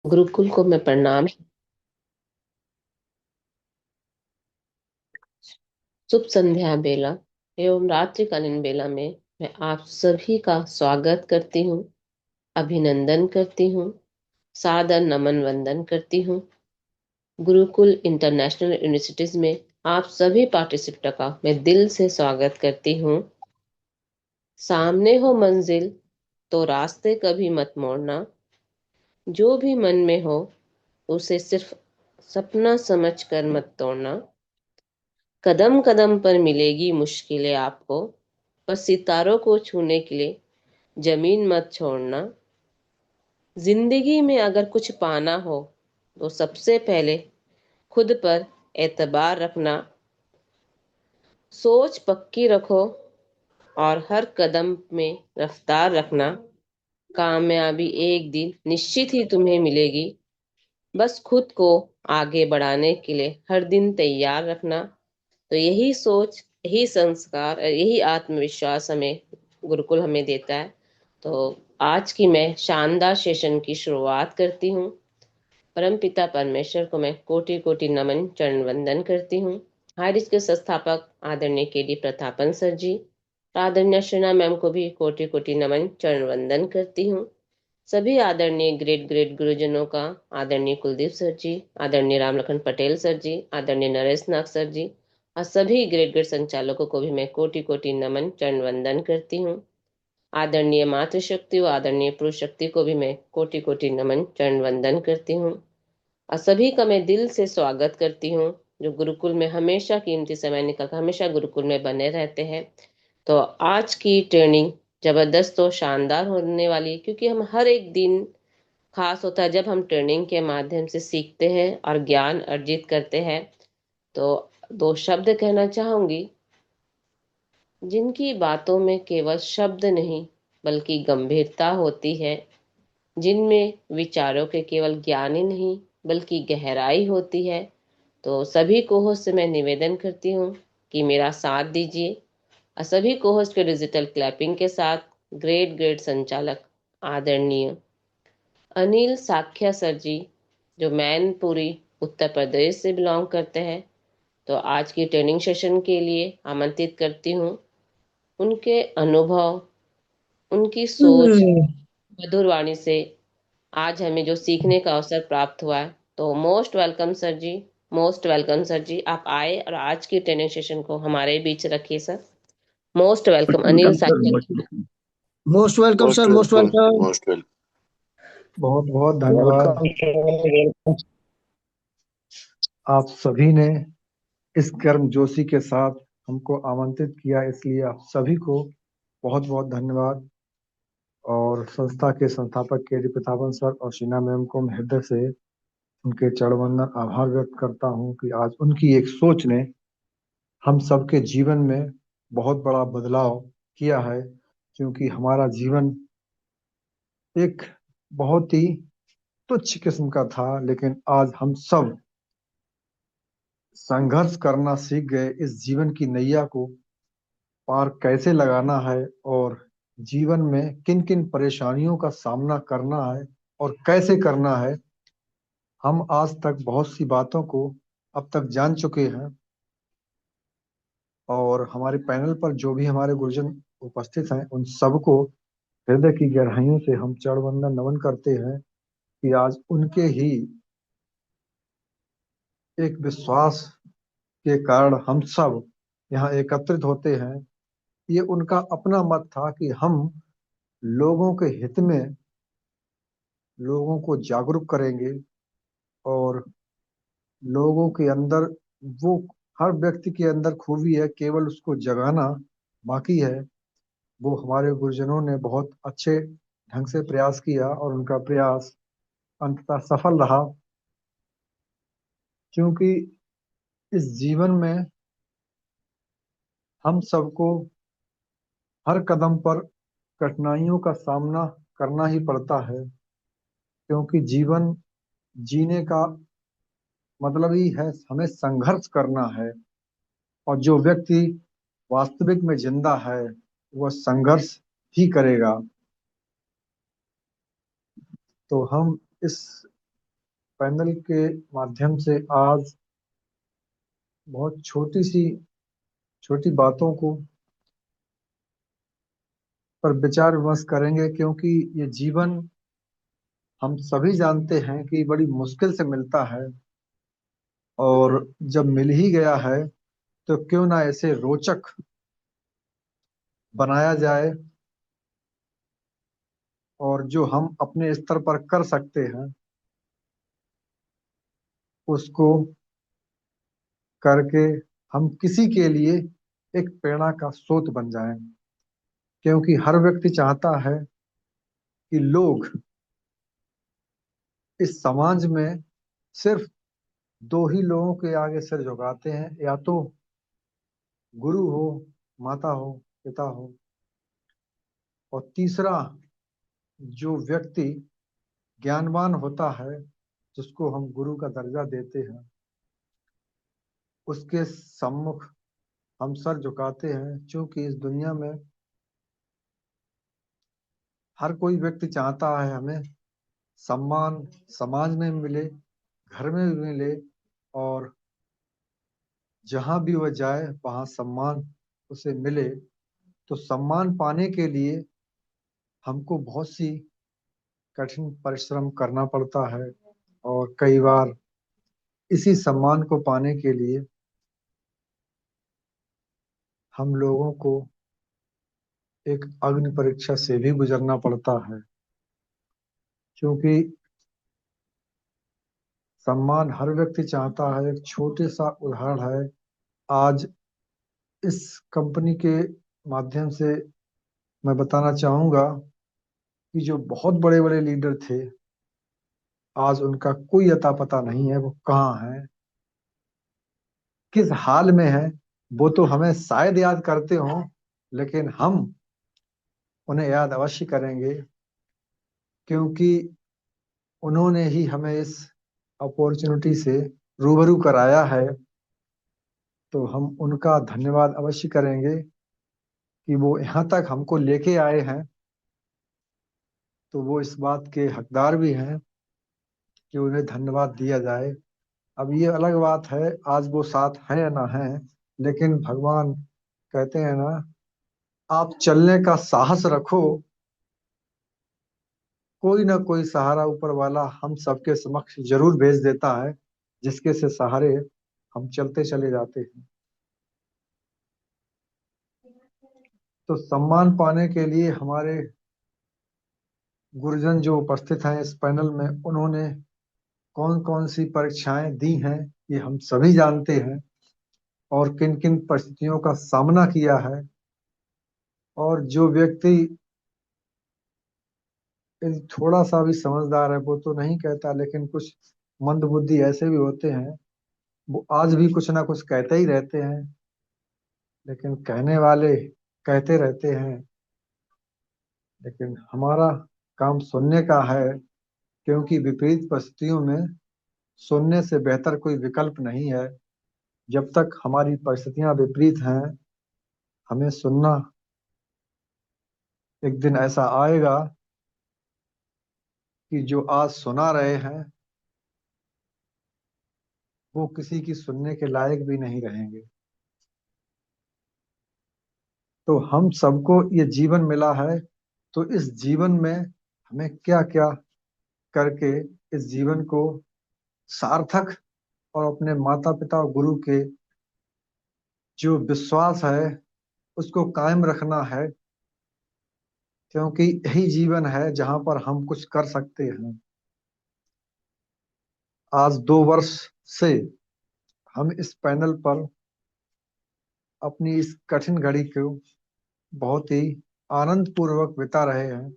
गुरुकुल को मैं प्रणाम। शुभ संध्या बेला एवं रात्रिकालीन बेला में मैं आप सभी का स्वागत करती हूँ, अभिनंदन करती हूँ, सादर नमन वंदन करती हूँ। गुरुकुल इंटरनेशनल यूनिवर्सिटीज में आप सभी पार्टिसिपेंट का मैं दिल से स्वागत करती हूँ। सामने हो मंजिल तो रास्ते कभी मत मोड़ना। जो भी मन में हो उसे सिर्फ सपना समझ कर मत तोड़ना। कदम कदम पर मिलेगी मुश्किलें आपको, पर सितारों को छूने के लिए जमीन मत छोड़ना। जिंदगी में अगर कुछ पाना हो तो सबसे पहले खुद पर एतबार रखना। सोच पक्की रखो और हर कदम में रफ्तार रखना। कामयाबी एक दिन निश्चित ही तुम्हें मिलेगी। बस खुद को आगे बढ़ाने के लिए हर दिन तैयार रखना। तो यही सोच, यही संस्कार और यही आत्मविश्वास हमें गुरुकुल हमें देता है। तो आज की मैं शानदार सेशन की शुरुआत करती हूँ। परमपिता परमेश्वर को मैं कोटि कोटि नमन चरण वंदन करती हूँ। हारिस के संस्थापक आदरणीय के डी प्रतापन सर जी, आदरणीय शना मैम को भी कोटि कोटि नमन चरण वंदन करती हूँ। सभी आदरणीय ग्रेट ग्रेट गुरुजनों का, आदरणीय कुलदीप सर जी, आदरणीय रामलखन पटेल सर जी, आदरणीय नरेश नाग सर जी और सभी ग्रेट ग्रेट संचालकों को भी मैं कोटि कोटि नमन चरण वंदन करती हूँ। आदरणीय मातृशक्ति व आदरणीय पुरुष शक्ति को भी मैं कोटि कोटि नमन चरण वंदन करती हूँ और सभी का मैं दिल से स्वागत करती हूँ, जो गुरुकुल में हमेशा कीमती समय निकाल हमेशा गुरुकुल में बने रहते हैं। तो आज की ट्रेनिंग जबरदस्त और शानदार होने वाली है, क्योंकि हम हर एक दिन खास होता है जब हम ट्रेनिंग के माध्यम से सीखते हैं और ज्ञान अर्जित करते हैं। तो दो शब्द कहना चाहूंगी। जिनकी बातों में केवल शब्द नहीं बल्कि गंभीरता होती है, जिनमें विचारों के केवल ज्ञान ही नहीं बल्कि गहराई होती है, तो सभी को होस्ट से मैं निवेदन करती हूँ कि मेरा साथ दीजिए। और सभी को होस्ट के डिजिटल क्लैपिंग के साथ ग्रेट ग्रेट संचालक आदरणीय अनिल साख्या सर जी, जो मैनपुरी उत्तर प्रदेश से बिलोंग करते हैं, तो आज की ट्रेनिंग सेशन के लिए आमंत्रित करती हूँ। उनके अनुभव, उनकी सोच, मधुर वाणी से आज हमें जो सीखने का अवसर प्राप्त हुआ है, तो most welcome sir ji. Most welcome sir जी, आप आए और आज की ट्रेनिंग सेशन को हमारे बीच रखिए sir. Most welcome Anil welcome sir, साख्या। Most welcome sir, most most welcome welcome. Most welcome. बहुत बहुत धन्यवाद। वेलकम। आप सभी ने इस गर्मजोशी के साथ हमको आमंत्रित किया, इसलिए आप सभी को बहुत बहुत धन्यवाद। और संस्था के संस्थापक के डी प्रतापन सर और शीना मैम को मैं हृदय से उनके चरण वंदन आभार व्यक्त करता हूँ कि आज उनकी एक सोच ने हम सबके जीवन में बहुत बड़ा बदलाव किया है। क्योंकि हमारा जीवन एक बहुत ही तुच्छ किस्म का था, लेकिन आज हम सब संघर्ष करना सीख गए। इस जीवन की नैया को पार कैसे लगाना है और जीवन में किन किन परेशानियों का सामना करना है और कैसे करना है, हम आज तक बहुत सी बातों को अब तक जान चुके हैं। और हमारे पैनल पर जो भी हमारे गुरुजन उपस्थित हैं, उन सबको हृदय की गहराइयों से हम चरण वंदन नमन करते हैं कि आज उनके ही एक विश्वास के कारण हम सब यहाँ एकत्रित होते हैं। ये उनका अपना मत था कि हम लोगों के हित में लोगों को जागरूक करेंगे और लोगों के अंदर वो हर व्यक्ति के अंदर खूबी है, केवल उसको जगाना बाकी है। वो हमारे गुरुजनों ने बहुत अच्छे ढंग से प्रयास किया और उनका प्रयास अंततः सफल रहा। क्योंकि इस जीवन में हम सबको हर कदम पर कठिनाइयों का सामना करना ही पड़ता है। क्योंकि जीवन जीने का मतलब ही है हमें संघर्ष करना है। और जो व्यक्ति वास्तविक में जिंदा है वह संघर्ष ही करेगा। तो हम इस पैनल के माध्यम से आज बहुत छोटी बातों को पर विचार विमर्श करेंगे, क्योंकि ये जीवन हम सभी जानते हैं कि बड़ी मुश्किल से मिलता है। और जब मिल ही गया है तो क्यों ना ऐसे रोचक बनाया जाए, और जो हम अपने स्तर पर कर सकते हैं उसको करके हम किसी के लिए एक प्रेरणा का स्रोत बन जाएं। क्योंकि हर व्यक्ति चाहता है कि लोग इस समाज में सिर्फ दो ही लोगों के आगे सिर झुकाते हैं, या तो गुरु हो, माता हो, पिता हो, और तीसरा जो व्यक्ति ज्ञानवान होता है, जिसको हम गुरु का दर्जा देते हैं, उसके सम्मुख हम सर झुकाते हैं। क्योंकि इस दुनिया में हर कोई व्यक्ति चाहता है हमें सम्मान समाज में मिले, घर में भी मिले, और जहां भी वह जाए वहां सम्मान उसे मिले। तो सम्मान पाने के लिए हमको बहुत सी कठिन परिश्रम करना पड़ता है, और कई बार इसी सम्मान को पाने के लिए हम लोगों को एक अग्नि परीक्षा से भी गुजरना पड़ता है। क्योंकि सम्मान हर व्यक्ति चाहता है। एक छोटे सा उदाहरण है, आज इस कंपनी के माध्यम से मैं बताना चाहूंगा कि जो बहुत बड़े बड़े लीडर थे, आज उनका कोई अता पता नहीं है, वो कहाँ हैं, किस हाल में है। वो तो हमें शायद याद करते हों, लेकिन हम उन्हें याद अवश्य करेंगे, क्योंकि उन्होंने ही हमें इस अपॉर्चुनिटी से रूबरू कराया है। तो हम उनका धन्यवाद अवश्य करेंगे कि वो यहाँ तक हमको लेके आए हैं। तो वो इस बात के हकदार भी हैं कि उन्हें धन्यवाद दिया जाए। अब ये अलग बात है आज वो साथ हैं या ना हैं, लेकिन भगवान कहते हैं ना, आप चलने का साहस रखो, कोई ना कोई सहारा ऊपर वाला हम सबके समक्ष जरूर भेज देता है, जिसके से सहारे हम चलते चले जाते हैं। तो सम्मान पाने के लिए हमारे गुरुजन जो उपस्थित हैं इस पैनल में, उन्होंने कौन कौन सी परीक्षाएं दी हैं ये हम सभी जानते हैं, और किन किन परिस्थितियों का सामना किया है। और जो व्यक्ति थोड़ा सा भी समझदार है, वो तो नहीं कहता, लेकिन कुछ मंदबुद्धि ऐसे भी होते हैं, वो आज भी कुछ ना कुछ कहते ही रहते हैं। लेकिन कहने वाले कहते रहते हैं, लेकिन हमारा काम सुनने का है। क्योंकि विपरीत परिस्थितियों में सुनने से बेहतर कोई विकल्प नहीं है। जब तक हमारी परिस्थितियां विपरीत हैं, हमें सुनना। एक दिन ऐसा आएगा कि जो आज सुना रहे हैं वो किसी की सुनने के लायक भी नहीं रहेंगे। तो हम सबको ये जीवन मिला है, तो इस जीवन में हमें क्या क्या करके इस जीवन को सार्थक और अपने माता पिता और गुरु के जो विश्वास है उसको कायम रखना है। क्योंकि यही जीवन है जहां पर हम कुछ कर सकते हैं। आज 2 वर्ष से हम इस पैनल पर अपनी इस कठिन घड़ी को बहुत ही आनंद पूर्वक बिता रहे हैं।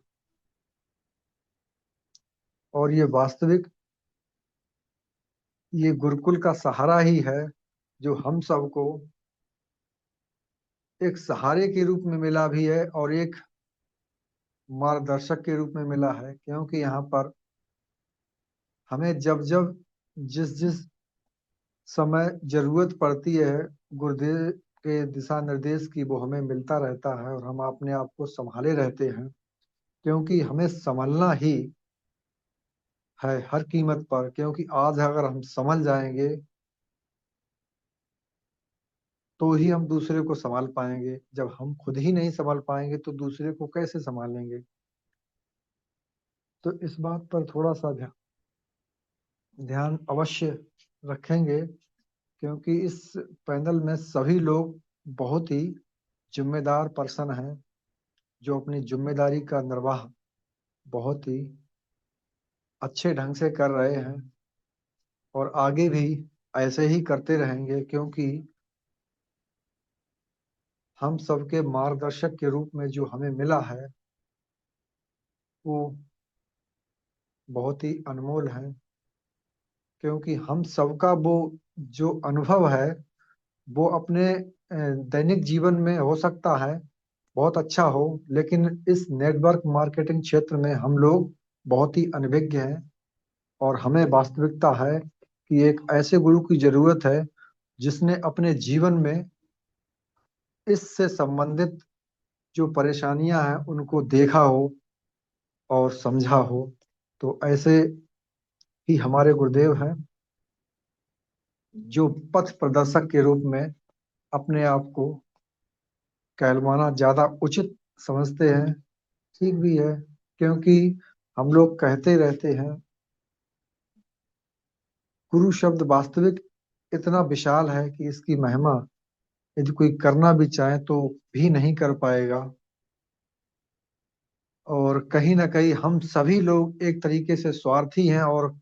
और ये वास्तविक ये गुरुकुल का सहारा ही है, जो हम सबको एक सहारे के रूप में मिला भी है, और एक मार्गदर्शक के रूप में मिला है। क्योंकि यहाँ पर हमें जब जब जिस जिस समय जरूरत पड़ती है, गुरुदेव के दिशा निर्देश की, वो हमें मिलता रहता है, और हम अपने आप को संभाले रहते हैं। क्योंकि हमें संभलना ही है हर कीमत पर, क्योंकि आज अगर हम संभल जाएंगे तो ही हम दूसरे को संभाल पाएंगे। जब हम खुद ही नहीं संभाल पाएंगे तो दूसरे को कैसे संभालेंगे। तो इस बात पर थोड़ा सा ध्यान अवश्य रखेंगे, क्योंकि इस पैनल में सभी लोग बहुत ही जिम्मेदार पर्सन हैं, जो अपनी जिम्मेदारी का निर्वाह बहुत ही अच्छे ढंग से कर रहे हैं और आगे भी ऐसे ही करते रहेंगे, क्योंकि हम सबके मार्गदर्शक के रूप में जो हमें मिला है वो बहुत ही अनमोल है। क्योंकि हम सबका वो जो अनुभव है वो अपने दैनिक जीवन में हो सकता है बहुत अच्छा हो, लेकिन इस नेटवर्क मार्केटिंग क्षेत्र में हम लोग बहुत ही अनभिज्ञ हैं। और हमें वास्तविकता है कि एक ऐसे गुरु की जरूरत है जिसने अपने जीवन में इससे संबंधित जो परेशानियां हैं उनको देखा हो और समझा हो। तो ऐसे ही हमारे गुरुदेव हैं, जो पथ प्रदर्शक के रूप में अपने आप को कहलवाना ज्यादा उचित समझते हैं। ठीक भी है, क्योंकि हम लोग कहते रहते हैं गुरु शब्द वास्तविक इतना विशाल है कि इसकी महिमा यदि कोई करना भी चाहे तो भी नहीं कर पाएगा। और कहीं ना कहीं हम सभी लोग एक तरीके से स्वार्थी हैं, और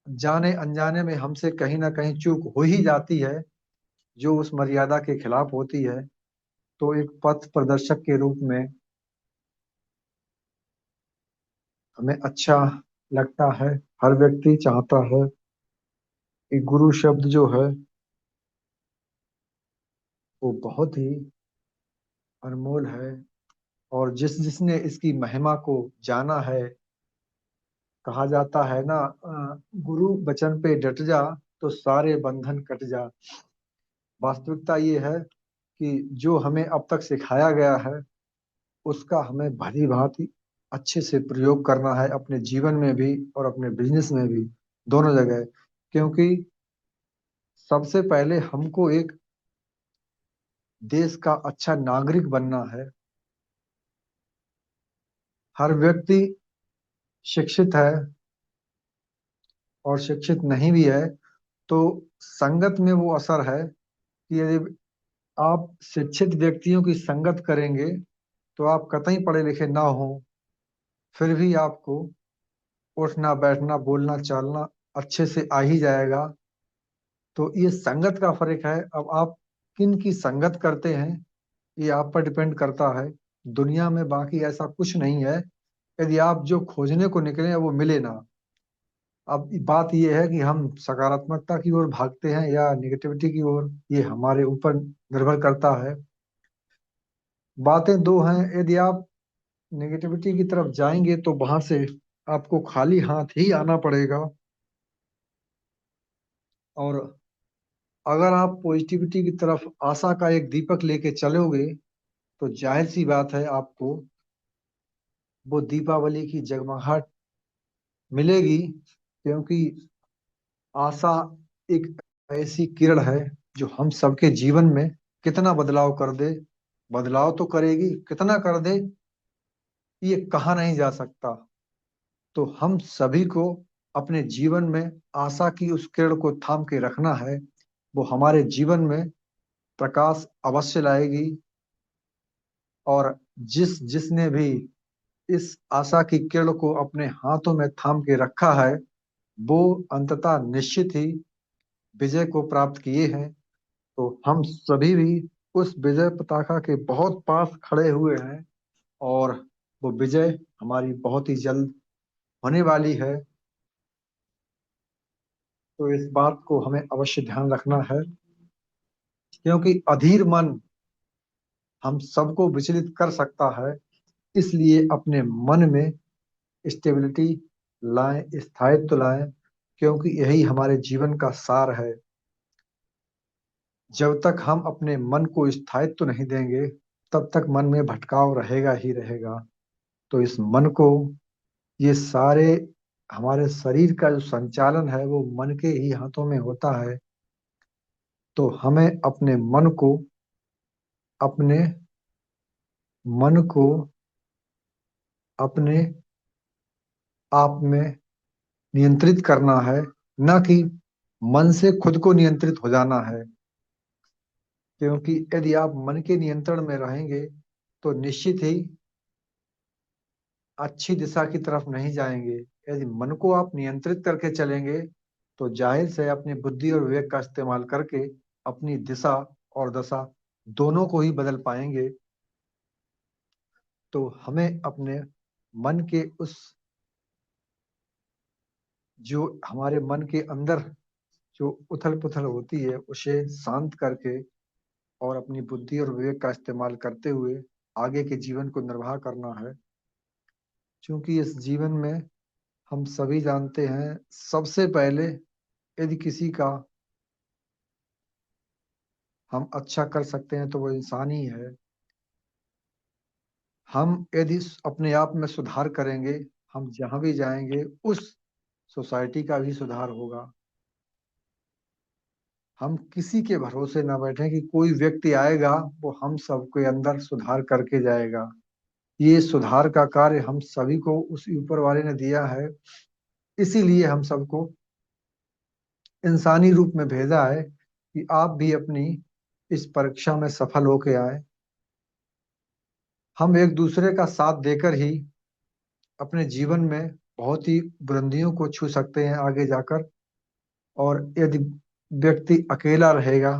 जाने अनजाने में हमसे कहीं ना कहीं चूक हो ही जाती है जो उस मर्यादा के खिलाफ होती है। तो एक पथ प्रदर्शक के रूप में हमें अच्छा लगता है, हर व्यक्ति चाहता है कि गुरु शब्द जो है वो बहुत ही अनमोल है। और जिस जिसने इसकी महिमा को जाना है, कहा जाता है ना, गुरु वचन पे डट जा तो सारे बंधन कट जा। वास्तविकता ये है कि जो हमें अब तक सिखाया गया है उसका हमें भली भांति अच्छे से प्रयोग करना है, अपने जीवन में भी और अपने बिजनेस में भी, दोनों जगह। क्योंकि सबसे पहले हमको एक देश का अच्छा नागरिक बनना है। हर व्यक्ति शिक्षित है और शिक्षित नहीं भी है, तो संगत में वो असर है कि यदि आप शिक्षित व्यक्तियों की संगत करेंगे तो आप कतई पढ़े लिखे ना हो, फिर भी आपको उठना बैठना बोलना चालना अच्छे से आ ही जाएगा। तो ये संगत का फर्क है। अब आप किन की संगत करते हैं ये आप पर डिपेंड करता है। दुनिया में बाकी ऐसा कुछ नहीं है, यदि आप जो खोजने को निकले वो मिले ना। अब बात ये है कि हम सकारात्मकता की ओर भागते हैं या निगेटिविटी की ओर, ये हमारे ऊपर निर्भर करता है। बातें दो हैं, यदि आप नेगेटिविटी की तरफ जाएंगे तो वहां से आपको खाली हाथ ही आना पड़ेगा। और अगर आप पॉजिटिविटी की तरफ आशा का एक दीपक लेके चलोगे तो जाहिर सी बात है आपको वो दीपावली की जगमगाहट मिलेगी। क्योंकि आशा एक ऐसी किरण है जो हम सबके जीवन में कितना बदलाव कर दे। बदलाव तो करेगी, कितना कर दे ये कहा नहीं जा सकता। तो हम सभी को अपने जीवन में आशा की उस किरण को थाम के रखना है। वो हमारे जीवन में प्रकाश अवश्य लाएगी। और जिस जिसने भी इस आशा की किरण को अपने हाथों में थाम के रखा है वो अंततः निश्चित ही विजय को प्राप्त किए हैं। तो हम सभी भी उस विजय पताका के बहुत पास खड़े हुए हैं, और वो विजय हमारी बहुत ही जल्द होने वाली है। तो इस बात को हमें अवश्य ध्यान रखना है, क्योंकि अधीर मन हम सबको विचलित कर सकता है। इसलिए अपने मन में स्टेबिलिटी लाएं, स्थायित्व लाएं, क्योंकि यही हमारे जीवन का सार है। जब तक हम अपने मन को स्थायित्व नहीं देंगे तब तक मन में भटकाव रहेगा ही रहेगा। तो इस मन को ये सारे हमारे शरीर का जो संचालन है वो मन के ही हाथों में होता है। तो हमें अपने मन को अपने आप में नियंत्रित करना है, न कि मन से खुद को नियंत्रित हो जाना है। क्योंकि यदि आप मन के नियंत्रण में रहेंगे तो निश्चित ही अच्छी दिशा की तरफ नहीं जाएंगे। यदि मन को आप नियंत्रित करके चलेंगे तो जाहिर से अपनी बुद्धि और विवेक का इस्तेमाल करके अपनी दिशा और दशा दोनों को ही बदल पाएंगे। तो हमें अपने मन के उस जो हमारे मन के अंदर जो उथल पुथल होती है उसे शांत करके और अपनी बुद्धि और विवेक का इस्तेमाल करते हुए आगे के जीवन को निर्वाह करना है। क्योंकि इस जीवन में हम सभी जानते हैं, सबसे पहले यदि किसी का हम अच्छा कर सकते हैं तो वो इंसान ही है। हम यदि अपने आप में सुधार करेंगे, हम जहां भी जाएंगे उस सोसाइटी का भी सुधार होगा। हम किसी के भरोसे ना बैठे कि कोई व्यक्ति आएगा वो हम सबके अंदर सुधार करके जाएगा। ये सुधार का कार्य हम सभी को उस ऊपर वाले ने दिया है, इसीलिए हम सबको इंसानी रूप में भेजा है कि आप भी अपनी इस परीक्षा में सफल होके आए। हम एक दूसरे का साथ देकर ही अपने जीवन में बहुत ही बुलंदियों को छू सकते हैं आगे जाकर। और यदि व्यक्ति अकेला रहेगा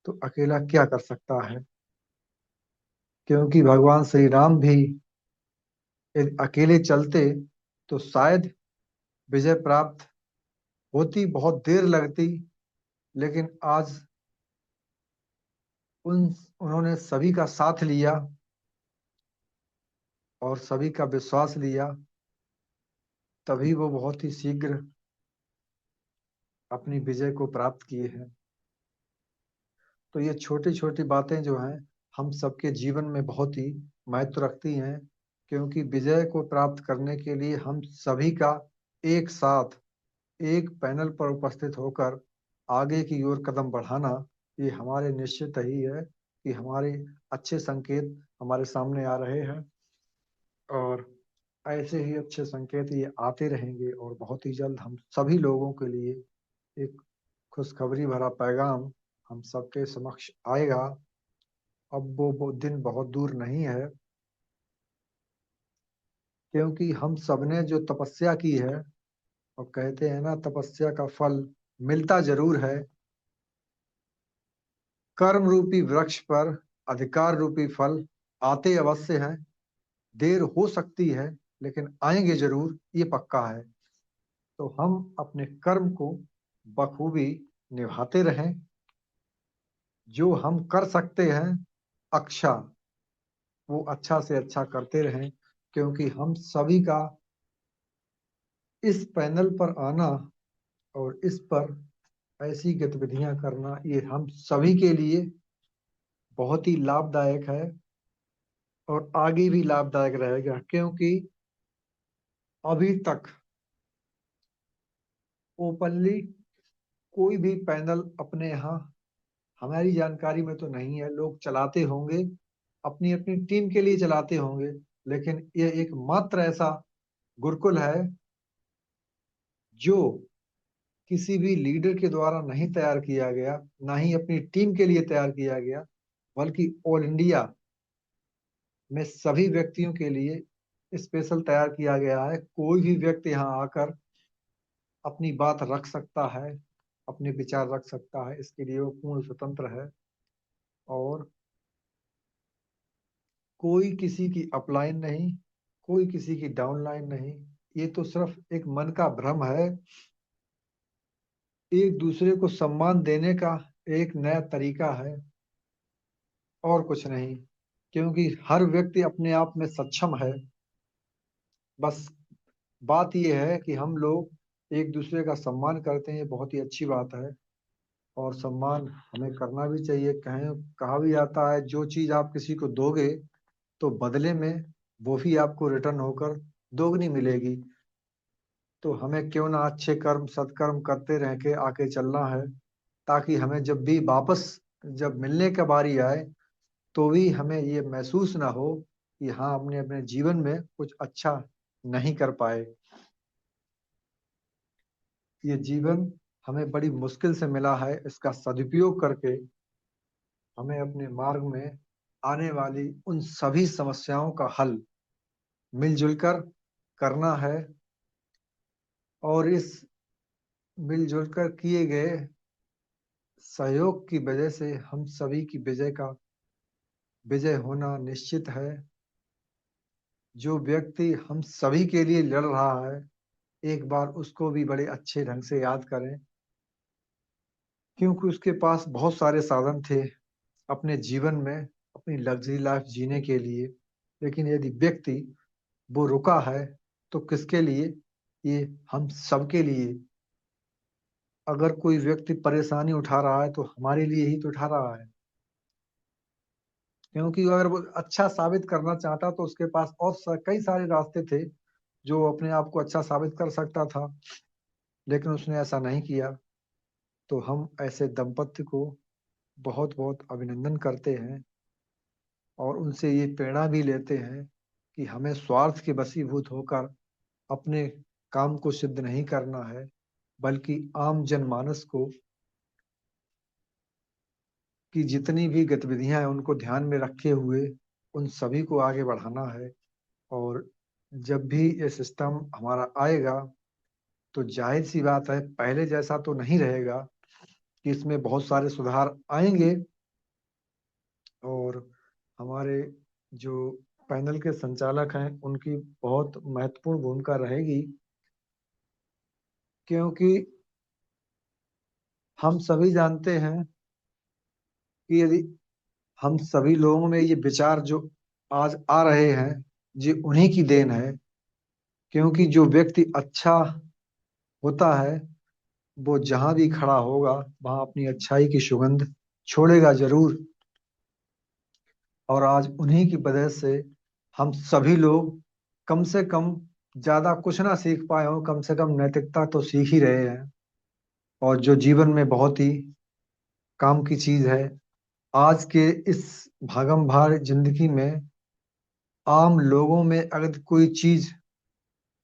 तो अकेला क्या कर सकता है। क्योंकि भगवान श्री राम भी यदि अकेले चलते तो शायद विजय प्राप्त होती, बहुत देर लगती। लेकिन आज उन उन्होंने सभी का साथ लिया और सभी का विश्वास लिया, तभी वो बहुत ही शीघ्र अपनी विजय को प्राप्त किए हैं। तो ये छोटी छोटी बातें जो हैं हम सबके जीवन में बहुत ही महत्व रखती हैं। क्योंकि विजय को प्राप्त करने के लिए हम सभी का एक साथ एक पैनल पर उपस्थित होकर आगे की ओर कदम बढ़ाना, ये हमारे निश्चित ही है कि हमारे अच्छे संकेत हमारे सामने आ रहे हैं। और ऐसे ही अच्छे संकेत ये आते रहेंगे और बहुत ही जल्द हम सभी लोगों के लिए एक खुशखबरी भरा पैगाम हम सबके समक्ष आएगा। अब वो दिन बहुत दूर नहीं है, क्योंकि हम सबने जो तपस्या की है, और कहते हैं ना तपस्या का फल मिलता जरूर है। कर्म रूपी वृक्ष पर अधिकार रूपी फल आते अवश्य हैं। देर हो सकती है लेकिन आएंगे जरूर, ये पक्का है। तो हम अपने कर्म को बखूबी निभाते रहें। जो हम कर सकते हैं अच्छा, वो अच्छा से अच्छा करते रहें। क्योंकि हम सभी का इस पैनल पर आना और इस पर ऐसी गतिविधियां करना, ये हम सभी के लिए बहुत ही लाभदायक है और आगे भी लाभदायक रहेगा। क्योंकि अभी तक ओपनली कोई भी पैनल अपने यहाँ हमारी जानकारी में तो नहीं है। लोग चलाते होंगे, अपनी अपनी टीम के लिए चलाते होंगे, लेकिन ये एक मात्र ऐसा गुरुकुल है जो किसी भी लीडर के द्वारा नहीं तैयार किया गया, ना ही अपनी टीम के लिए तैयार किया गया, बल्कि ऑल इंडिया में सभी व्यक्तियों के लिए स्पेशल तैयार किया गया है। कोई भी व्यक्ति यहाँ आकर अपनी बात रख सकता है, अपने विचार रख सकता है, इसके लिए वो पूर्ण स्वतंत्र है। और कोई किसी की अपलाइन नहीं, कोई किसी की डाउनलाइन नहीं। ये तो सिर्फ एक मन का भ्रम है, एक दूसरे को सम्मान देने का एक नया तरीका है, और कुछ नहीं। क्योंकि हर व्यक्ति अपने आप में सक्षम है। बस बात यह है कि हम लोग एक दूसरे का सम्मान करते हैं, ये बहुत ही अच्छी बात है। और सम्मान हमें करना भी चाहिए। कहें कहा भी जाता है, जो चीज आप किसी को दोगे तो बदले में वो भी आपको रिटर्न होकर दोगुनी मिलेगी। तो हमें क्यों ना अच्छे कर्म सत्कर्म करते रह के आके चलना है, ताकि हमें जब भी वापस जब मिलने की बारी आए तो भी हमें ये महसूस ना हो कि हाँ, हमने अपने जीवन में कुछ अच्छा नहीं कर पाए। ये जीवन हमें बड़ी मुश्किल से मिला है, इसका सदुपयोग करके हमें अपने मार्ग में आने वाली उन सभी समस्याओं का हल मिलजुल कर करना है। और इस मिलजुल कर किए गए सहयोग की वजह से हम सभी की विजय होना निश्चित है। जो व्यक्ति हम सभी के लिए लड़ रहा है, एक बार उसको भी बड़े अच्छे ढंग से याद करें, क्योंकि उसके पास बहुत सारे साधन थे अपने जीवन में अपनी लग्जरी लाइफ जीने के लिए। लेकिन यदि व्यक्ति वो रुका है तो किसके लिए? ये हम सबके लिए। अगर कोई व्यक्ति परेशानी उठा रहा है तो हमारे लिए ही तो उठा रहा है, क्योंकि अगर वो अच्छा साबित करना चाहता तो उसके पास और कई सारे रास्ते थे जो अपने आप को अच्छा साबित कर सकता था, लेकिन उसने ऐसा नहीं किया। तो हम ऐसे दंपत्ति को बहुत बहुत अभिनंदन करते हैं और उनसे ये प्रेरणा भी लेते हैं कि हमें स्वार्थ के वशीभूत होकर अपने काम को सिद्ध नहीं करना है, बल्कि आम जनमानस को की जितनी भी गतिविधियां हैं उनको ध्यान में रखे हुए उन सभी को आगे बढ़ाना है। और जब भी ये सिस्टम हमारा आएगा तो जाहिर सी बात है, पहले जैसा तो नहीं रहेगा कि इसमें बहुत सारे सुधार आएंगे। और हमारे जो पैनल के संचालक हैं उनकी बहुत महत्वपूर्ण भूमिका रहेगी, क्योंकि हम सभी जानते हैं कि यदि हम सभी लोगों में ये विचार जो आज आ रहे हैं, ये उन्हीं की देन है। क्योंकि जो व्यक्ति अच्छा होता है वो जहां भी खड़ा होगा वहां अपनी अच्छाई की सुगंध छोड़ेगा जरूर। और आज उन्हीं की वजह से हम सभी लोग कम से कम ज्यादा कुछ ना सीख पाए हो, कम से कम नैतिकता तो सीख ही रहे हैं, और जो जीवन में बहुत ही काम की चीज है। आज के इस भागम भाग जिंदगी में आम लोगों में अगर कोई चीज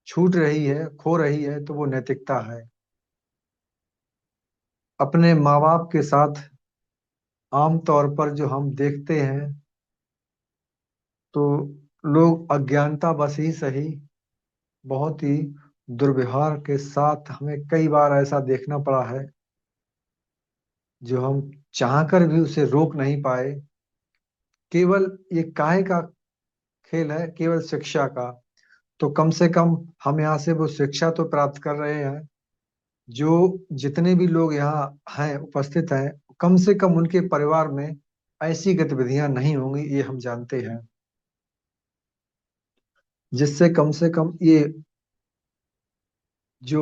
छूट रही है, खो रही है, तो वो नैतिकता है। अपने माँ बाप के साथ आम तौर पर जो हम देखते हैं तो लोग अज्ञानता बस ही सही बहुत ही दुर्व्यवहार के साथ हमें कई बार ऐसा देखना पड़ा है जो हम चाहकर भी उसे रोक नहीं पाए। केवल ये काहे का खेल है, केवल शिक्षा का। तो कम से कम हम यहाँ से वो शिक्षा तो प्राप्त कर रहे हैं। जो जितने भी लोग यहाँ हैं उपस्थित हैं, कम से कम उनके परिवार में ऐसी गतिविधियां नहीं होंगी, ये हम जानते हैं। जिससे कम से कम ये जो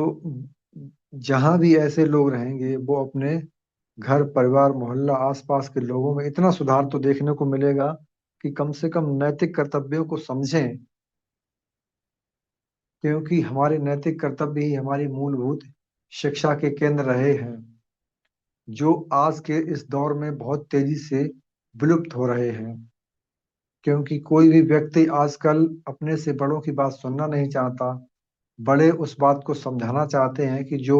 जहां भी ऐसे लोग रहेंगे वो अपने घर परिवार मोहल्ला आसपास के लोगों में इतना सुधार तो देखने को मिलेगा कि कम से कम नैतिक कर्तव्यों को समझें। क्योंकि हमारे नैतिक कर्तव्य ही हमारी मूलभूत शिक्षा के केंद्र रहे हैं, जो आज के इस दौर में बहुत तेजी से विलुप्त हो रहे हैं। क्योंकि कोई भी व्यक्ति आजकल अपने से बड़ों की बात सुनना नहीं चाहता। बड़े उस बात को समझाना चाहते हैं कि जो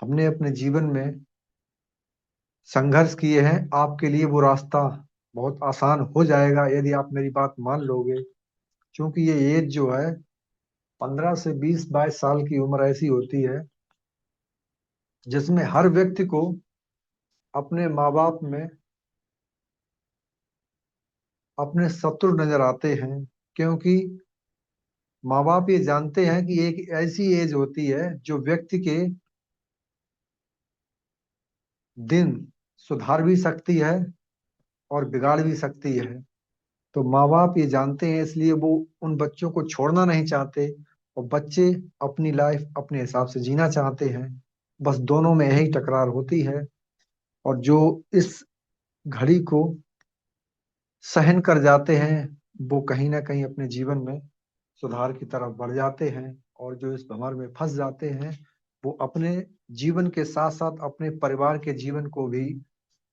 हमने अपने जीवन में संघर्ष किए हैं, आपके लिए वो रास्ता बहुत आसान हो जाएगा यदि आप मेरी बात मान लोगे। क्योंकि ये एज जो है 15 से 20 22 साल की उम्र ऐसी होती है जिसमें हर व्यक्ति को अपने माँ बाप में अपने शत्रु नजर आते हैं। क्योंकि माँ बाप ये जानते हैं कि एक ऐसी एज होती है जो व्यक्ति के दिन सुधार भी सकती है और बिगाड़ भी सकती है। तो माँ बाप ये जानते हैं, इसलिए वो उन बच्चों को छोड़ना नहीं चाहते, और बच्चे अपनी लाइफ अपने हिसाब से जीना चाहते हैं। बस दोनों में यही टकरार होती है। और जो इस घड़ी को सहन कर जाते हैं वो कहीं ना कहीं अपने जीवन में सुधार की तरफ बढ़ जाते हैं और जो इस भंवर में फंस जाते हैं वो अपने जीवन के साथ साथ अपने परिवार के जीवन को भी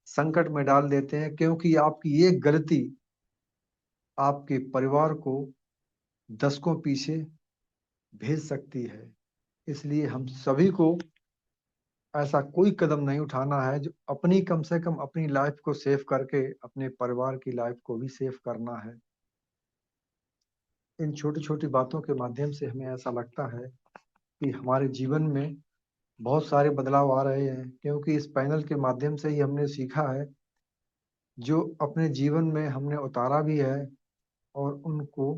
संकट में डाल देते हैं, क्योंकि आपकी एक गलती आपके परिवार को दशकों पीछे भेज सकती है। इसलिए हम सभी को ऐसा कोई कदम नहीं उठाना है, जो अपनी कम से कम अपनी लाइफ को सेव करके अपने परिवार की लाइफ को भी सेव करना है। इन छोटी छोटी बातों के माध्यम से हमें ऐसा लगता है कि हमारे जीवन में बहुत सारे बदलाव आ रहे हैं, क्योंकि इस पैनल के माध्यम से ही हमने सीखा है, जो अपने जीवन में हमने उतारा भी है और उनको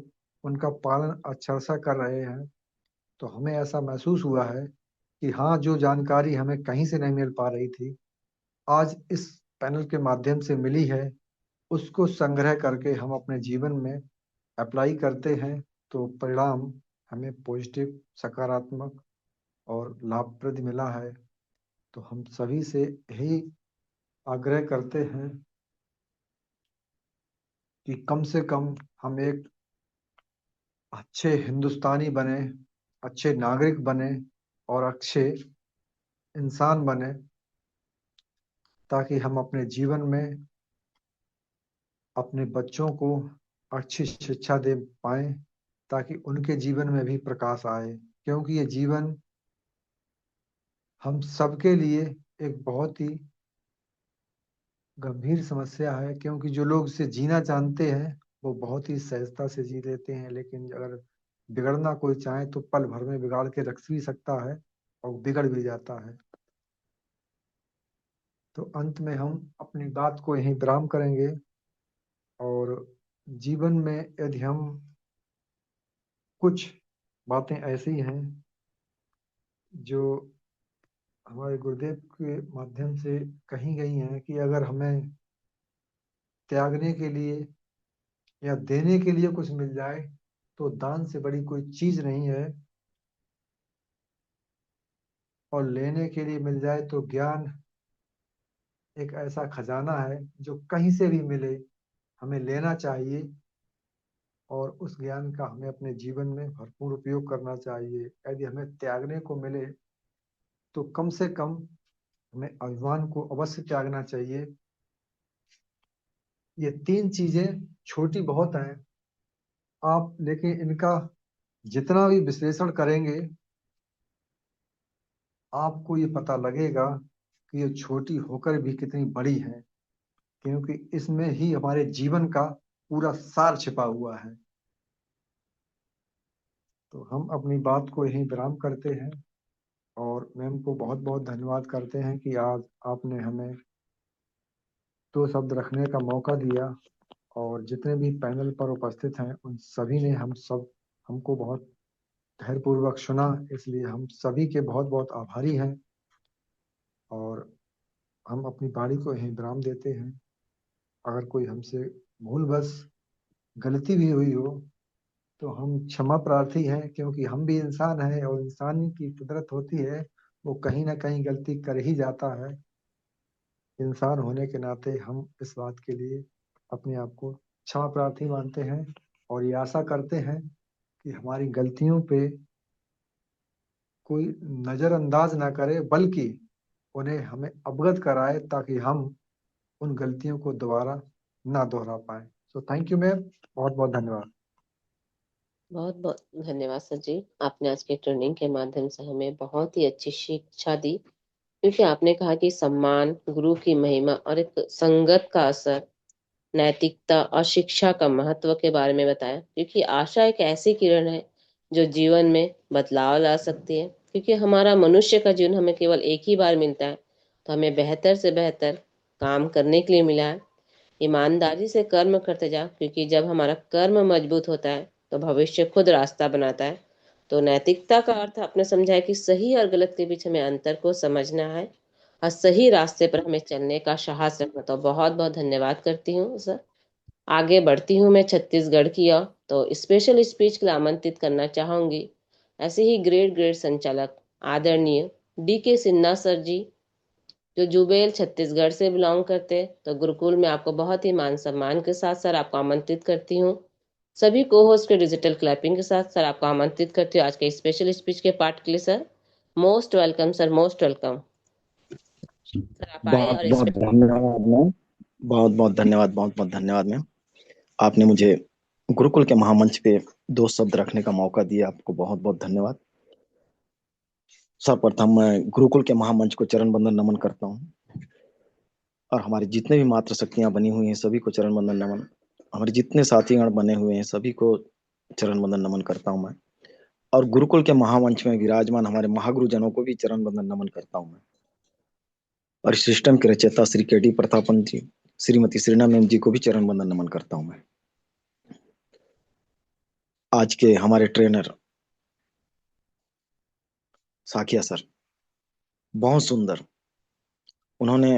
उनका पालन अच्छे कर रहे हैं। तो हमें ऐसा महसूस हुआ है कि हाँ, जो जानकारी हमें कहीं से नहीं मिल पा रही थी, आज इस पैनल के माध्यम से मिली है। उसको संग्रह करके हम अपने जीवन में अप्लाई करते हैं तो परिणाम हमें पॉजिटिव, सकारात्मक और लाभप्रद मिला है। तो हम सभी से यही आग्रह करते हैं कि कम से कम हम एक अच्छे हिंदुस्तानी बने, अच्छे नागरिक बने और अच्छे इंसान बने, ताकि हम अपने जीवन में अपने बच्चों को अच्छी शिक्षा दे पाएं, ताकि उनके जीवन में भी प्रकाश आए। क्योंकि ये जीवन हम सबके लिए एक बहुत ही गंभीर समस्या है, क्योंकि जो लोग इसे जीना जानते हैं वो बहुत ही सहजता से जी लेते हैं, लेकिन अगर बिगड़ना कोई चाहे तो पल भर में बिगाड़ के रख भी सकता है और बिगड़ भी जाता है। तो अंत में हम अपनी बात को यहीं विराम करेंगे, और जीवन में यदि हम कुछ बातें ऐसी हैं जो हमारे गुरुदेव के माध्यम से कही गई हैं कि अगर हमें त्यागने के लिए या देने के लिए कुछ मिल जाए तो दान से बड़ी कोई चीज नहीं है, और लेने के लिए मिल जाए तो ज्ञान एक ऐसा खजाना है जो कहीं से भी मिले हमें लेना चाहिए, और उस ज्ञान का हमें अपने जीवन में भरपूर उपयोग करना चाहिए। यदि हमें त्यागने को मिले तो कम से कम हमें अभिमान को अवश्य त्यागना चाहिए। ये तीन चीजें छोटी बहुत हैं आप, लेकिन इनका जितना भी विश्लेषण करेंगे आपको ये पता लगेगा कि ये छोटी होकर भी कितनी बड़ी है, क्योंकि इसमें ही हमारे जीवन का पूरा सार छिपा हुआ है। तो हम अपनी बात को यहीं विराम करते हैं, और मैम को बहुत बहुत धन्यवाद करते हैं कि आज आपने हमें दो शब्द रखने का मौका दिया, और जितने भी पैनल पर उपस्थित हैं उन सभी ने हमको बहुत धैर्यपूर्वक सुना, इसलिए हम सभी के बहुत बहुत आभारी हैं। और हम अपनी बाणी को यहीं विराम देते हैं। अगर कोई हमसे भूलवश गलती भी हुई हो तो हम क्षमा प्रार्थी हैं, क्योंकि हम भी इंसान हैं और इंसान की फितरत होती है, वो कहीं ना कहीं गलती कर ही जाता है। इंसान होने के नाते हम इस बात के लिए अपने आप को क्षमा प्रार्थी मानते हैं, और ये आशा करते हैं कि हमारी गलतियों पे कोई नजरअंदाज ना करे, बल्कि उन्हें हमें अवगत कराए, ताकि हम उन गलतियों को दोबारा ना दोहरा पाए। सो थैंक यू मैम, बहुत बहुत धन्यवाद। बहुत बहुत धन्यवाद सर जी। आपने आज के ट्रेनिंग के माध्यम से हमें बहुत ही अच्छी शिक्षा दी, क्योंकि आपने कहा कि सम्मान, गुरु की महिमा और एक संगत का असर, नैतिकता और शिक्षा का महत्व के बारे में बताया। क्योंकि आशा एक ऐसी किरण है जो जीवन में बदलाव ला सकती है। क्योंकि हमारा मनुष्य का जीवन हमें केवल एक ही बार मिलता है, तो हमें बेहतर से बेहतर काम करने के लिए मिला है। ईमानदारी से कर्म करते जाओ, क्योंकि जब हमारा कर्म मजबूत होता है तो भविष्य खुद रास्ता बनाता है। तो नैतिकता का अर्थ आपने समझा है कि सही और गलत के बीच हमें अंतर को समझना है और सही रास्ते पर हमें चलने का साहस रखना। तो बहुत बहुत धन्यवाद करती हूँ सर। आगे बढ़ती हूँ मैं छत्तीसगढ़ की ओर, तो स्पेशल स्पीच के लिए आमंत्रित करना चाहूंगी ऐसे ही ग्रेट ग्रेट संचालक आदरणीय D.K. सिन्हा सर जी, जो जुबेल छत्तीसगढ़ से बिलोंग करते हैं। तो गुरुकुल में आपको बहुत ही मान सम्मान के साथ सर आपको आमंत्रित करती हूँ। सभी को होस्ट के डिजिटल क्लैपिंग के साथ सर आपको आमंत्रित करती हूँ आज के स्पेशल स्पीच के पार्ट के लिए। Sir most welcome, sir most welcome. Sir आप आए बहुत और बहुत धन्यवाद मैम। बहुत बहुत धन्यवाद, बहुत बहुत धन्यवाद मैम। आपने मुझे गुरुकुल के महामंच पे दो शब्द रखने का मौका दिया, आपको बहुत बहुत धन्यवाद। सर्वप्रथम मैं गुरुकुल के महामंच को चरण वंदन नमन करता हूँ, और हमारे जितने भी मातृ शक्तियां बनी हुई हैं सभी को चरण वंदन नमन। हमारे जितने साथीगण बने हुए हैं सभी को चरण वंदन नमन करता हूँ मैं। और गुरुकुल के महामंच में विराजमान हमारे महागुरुजनों को भी चरण वंदन नमन करता हूँ मैं। और इस सिस्टम के रचयिता श्री के डी प्रतापन जी, श्रीमती श्रीना मैम जी को भी चरण वंदन नमन करता हूँ मैं। आज के हमारे ट्रेनर साकिया सर बहुत सुंदर, उन्होंने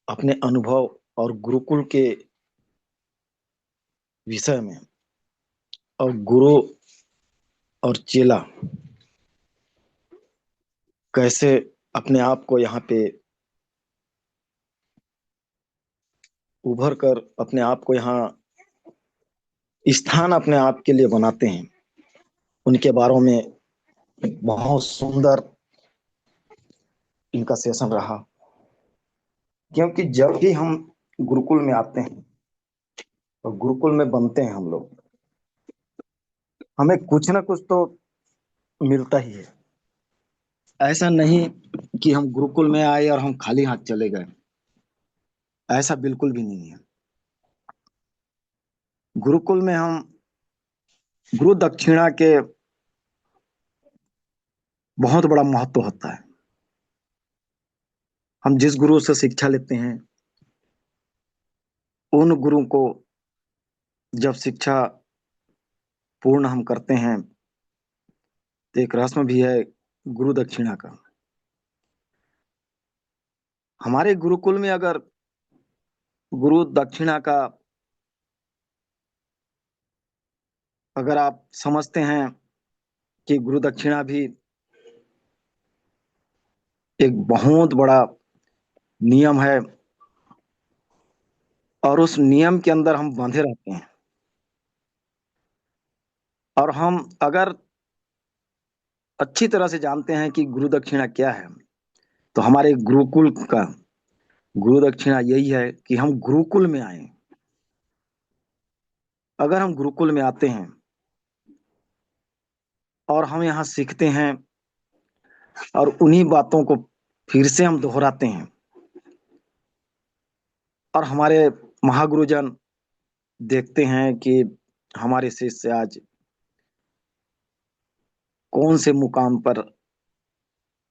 अपने अनुभव और गुरुकुल के विषय में और गुरु और चेला कैसे अपने आप को यहाँ पे उभर कर अपने आप को यहाँ स्थान अपने आप के लिए बनाते हैं, उनके बारे में बहुत सुंदर इनका सेशन रहा। क्योंकि जब भी हम गुरुकुल में आते हैं और गुरुकुल में बनते हैं हम लोग, हमें कुछ ना कुछ तो मिलता ही है। ऐसा नहीं कि हम गुरुकुल में आए और हम खाली हाथ चले गए, ऐसा बिल्कुल भी नहीं है। गुरुकुल में हम गुरु दक्षिणा के बहुत बड़ा महत्व होता है। हम जिस गुरु से शिक्षा लेते हैं उन गुरु को जब शिक्षा पूर्ण हम करते हैं तो एक रस्म भी है गुरु दक्षिणा का। हमारे गुरुकुल में अगर गुरु दक्षिणा का अगर आप समझते हैं कि गुरु दक्षिणा भी एक बहुत बड़ा नियम है और उस नियम के अंदर हम बंधे रहते हैं, और हम अगर अच्छी तरह से जानते हैं कि गुरु दक्षिणा क्या है, तो हमारे गुरुकुल का गुरु दक्षिणा यही है कि हम गुरुकुल में आए। अगर हम गुरुकुल में आते हैं और हम यहाँ सीखते हैं और उन्हीं बातों को फिर से हम दोहराते हैं, और हमारे महागुरुजन देखते हैं कि हमारे शिष्य आज कौन से मुकाम पर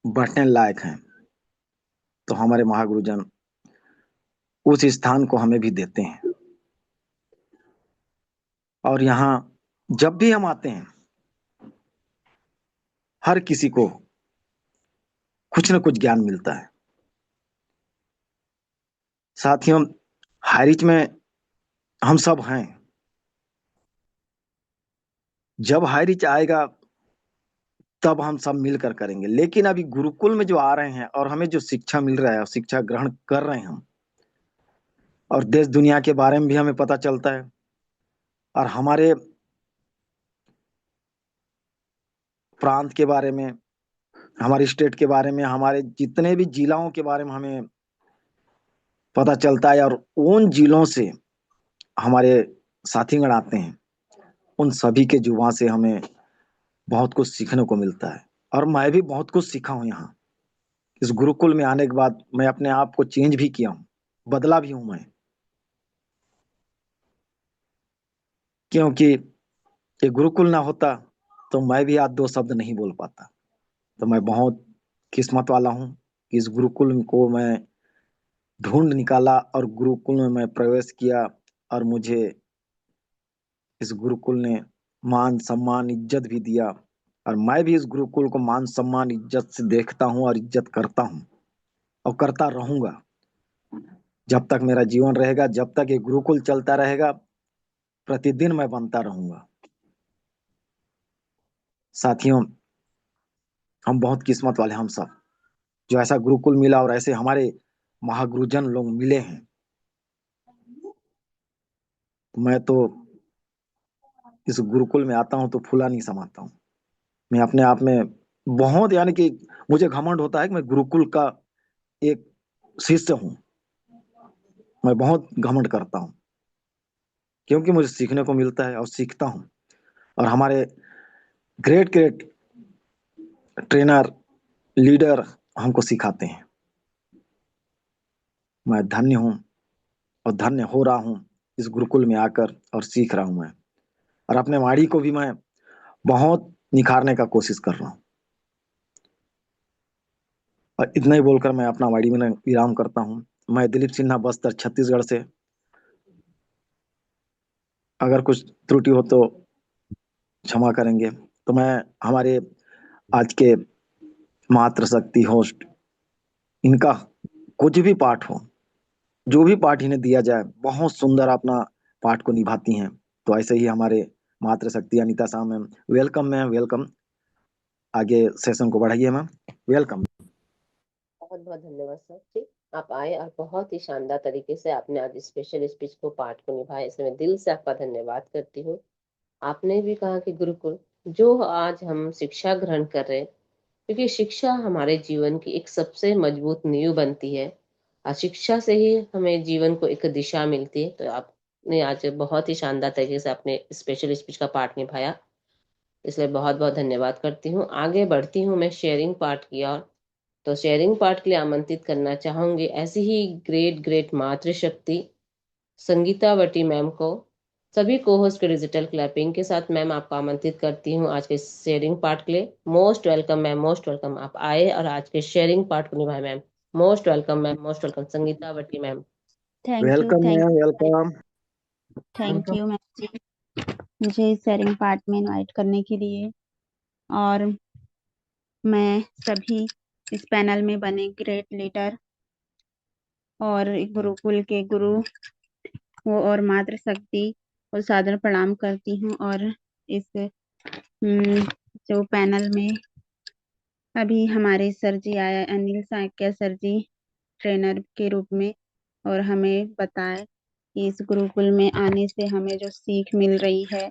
बैठने लायक हैं, तो हमारे महागुरुजन उस स्थान को हमें भी देते हैं। और यहाँ जब भी हम आते हैं हर किसी को कुछ न कुछ ज्ञान मिलता है। साथियों, हारिज में हम सब हैं। जब हारिज आएगा तब हम सब मिलकर करेंगे, लेकिन अभी गुरुकुल में जो आ रहे हैं और हमें जो शिक्षा मिल रहा है और शिक्षा ग्रहण कर रहे हैं हम, और देश दुनिया के बारे में भी हमें पता चलता है, और हमारे प्रांत के बारे में, हमारे स्टेट के बारे में, हमारे जितने भी जिलों के बारे में हमें पता चलता है। और उन जिलों से हमारे साथीगण आते हैं, उन सभी के जुबान से हमें बहुत कुछ सीखने को मिलता है। और मैं भी बहुत कुछ सीखा हूँ यहाँ। इस गुरुकुल में आने के बाद मैं अपने आप को चेंज भी किया हूँ, बदला भी हूँ मैं। क्योंकि ये गुरुकुल ना होता तो मैं भी आज दो शब्द नहीं बोल पाता। तो मैं बहुत किस्मत वाला हूँ कि इस गुरुकुल को मैं ढूंढ निकाला और गुरुकुल में मैं प्रवेश किया, और मुझे इस गुरुकुल ने मान सम्मान इज्जत भी दिया। और मैं भी इस गुरुकुल को मान सम्मान इज्जत से देखता हूँ और इज्जत करता हूँ और करता रहूंगा। जब तक मेरा जीवन रहेगा, जब तक ये गुरुकुल चलता रहेगा, प्रतिदिन मैं बनता रहूंगा। साथियों, हम बहुत किस्मत वाले हम सब, जो ऐसा गुरुकुल मिला और ऐसे हमारे महागुरुजन लोग मिले हैं। मैं तो इस गुरुकुल में आता हूँ तो फूला नहीं समाता हूँ। मैं अपने आप में बहुत, यानी कि मुझे घमंड होता है कि मैं गुरुकुल का एक शिष्य हूँ। मैं बहुत घमंड करता हूँ क्योंकि मुझे सीखने को मिलता है और सीखता हूँ। और हमारे ग्रेट ग्रेट ट्रेनर, लीडर हमको सिखाते हैं। मैं धन्य हूँ और धन्य हो रहा हूँ इस गुरुकुल में आकर, और सीख रहा हूँ मैं। और अपने वाणी को भी मैं बहुत निखारने का कोशिश कर रहा हूँ। और इतना ही बोलकर मैं अपना वाणी में विराम करता हूँ। मैं दिलीप सिन्हा, बस्तर, छत्तीसगढ़ से। अगर कुछ त्रुटि हो तो क्षमा करेंगे। तो मैं हमारे आज के मातृशक्ति होस्ट, इनका कुछ भी पाठ हो, जो भी पाठ इन्हें दिया जाए, बहुत सुंदर अपना पाठ को निभाती हैं। तो ऐसे ही हमारे मातृशक्ति Anita Shah ma'am, welcome ma'am, welcome. आगे सेशन को बढ़ाइए मैम, वेलकम। बहुत बहुत धन्यवाद सर जी। आप आए और बहुत ही शानदार तरीके से आपने आज स्पेशल स्पीच को पाठ को निभाया, इसलिए मैं दिल से आपका धन्यवाद करती हूँ। आपने भी कहा कि गुरुकुल जो आज हम शिक्षा ग्रहण कर रहे हैं, क्योंकि शिक्षा हमारे जीवन की एक सबसे मजबूत नींव बनती है और शिक्षा से ही हमें जीवन को एक दिशा मिलती है। तो आपने आज बहुत ही शानदार तरीके से अपने स्पेशल स्पीच का पाठ निभाया, इसलिए बहुत बहुत धन्यवाद करती हूँ। आगे बढ़ती हूँ मैं शेयरिंग पार्ट की ओर। तो शेयरिंग पार्ट के लिए आमंत्रित करना चाहूंगी ऐसी ही ग्रेट ग्रेट मातृशक्ति संगीता वटी मैम को। सभी को होस्ट के डिजिटल क्लैपिंग के साथ मैम आपको आमंत्रित करती हूँ आज के शेयरिंग पार्ट के लिए। Most welcome ma'am, most welcome. आप आए और आज के शेयरिंग पार्ट को निभाए ma'am. Most welcome ma'am, most welcome Sangeeta Vati ma'am. Thank you, welcome ma'am, welcome. Thank you ma'am ji, मुझे इस शेयरिंग पार्ट में इनवाइट करने के लिए। और मैं सभी इस पैनल में बने ग्रेट लीडर और गुरुकुल के गुरु और मातृशक्ति को सादर प्रणाम करती हूँ। और इस जो पैनल में अभी हमारे सर जी आए, अनिल साक्य सर जी, ट्रेनर के रूप में, और हमें बताए कि इस गुरुकुल में आने से हमें जो सीख मिल रही है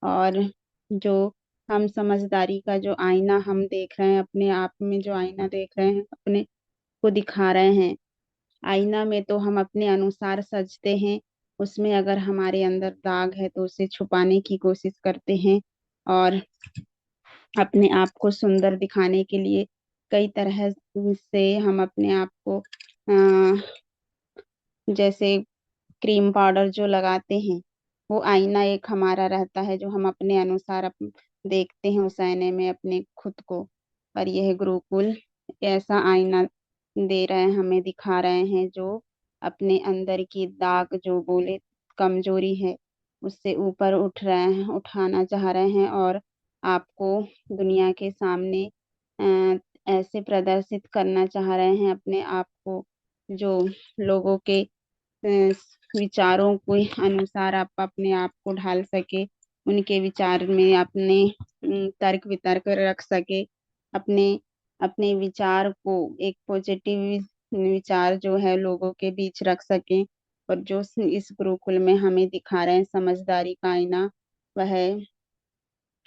और जो हम समझदारी का जो आईना हम देख रहे हैं, अपने आप में जो आईना देख रहे हैं, अपने को दिखा रहे हैं। आईना में तो हम अपने अनुसार सजते हैं, उसमें अगर हमारे अंदर दाग है तो उसे छुपाने की कोशिश करते हैं और अपने आप को सुंदर दिखाने के लिए कई तरह से हम अपने आप को जैसे क्रीम पाउडर जो लगाते हैं, वो आईना एक हमारा रहता है जो हम अपने अनुसार देखते हैं उस आईने में अपने खुद को। पर यह गुरुकुल ऐसा आईना दे रहे हैं, हमें दिखा रहे हैं, जो अपने अंदर की दाग जो बोले कमजोरी है उससे ऊपर उठ रहे हैं, उठाना चाह रहे हैं और आपको दुनिया के सामने ऐसे प्रदर्शित करना चाह रहे हैं अपने आप को, जो लोगों के विचारों के अनुसार आप अपने आप को ढाल सके, उनके विचार में अपने तर्क वितर्क रख सके, अपने अपने विचार को एक पॉजिटिव विचार जो है लोगों के बीच रख सके। और जो इस गुरुकुल में हमें दिखा रहे हैं समझदारी का आईना, वह,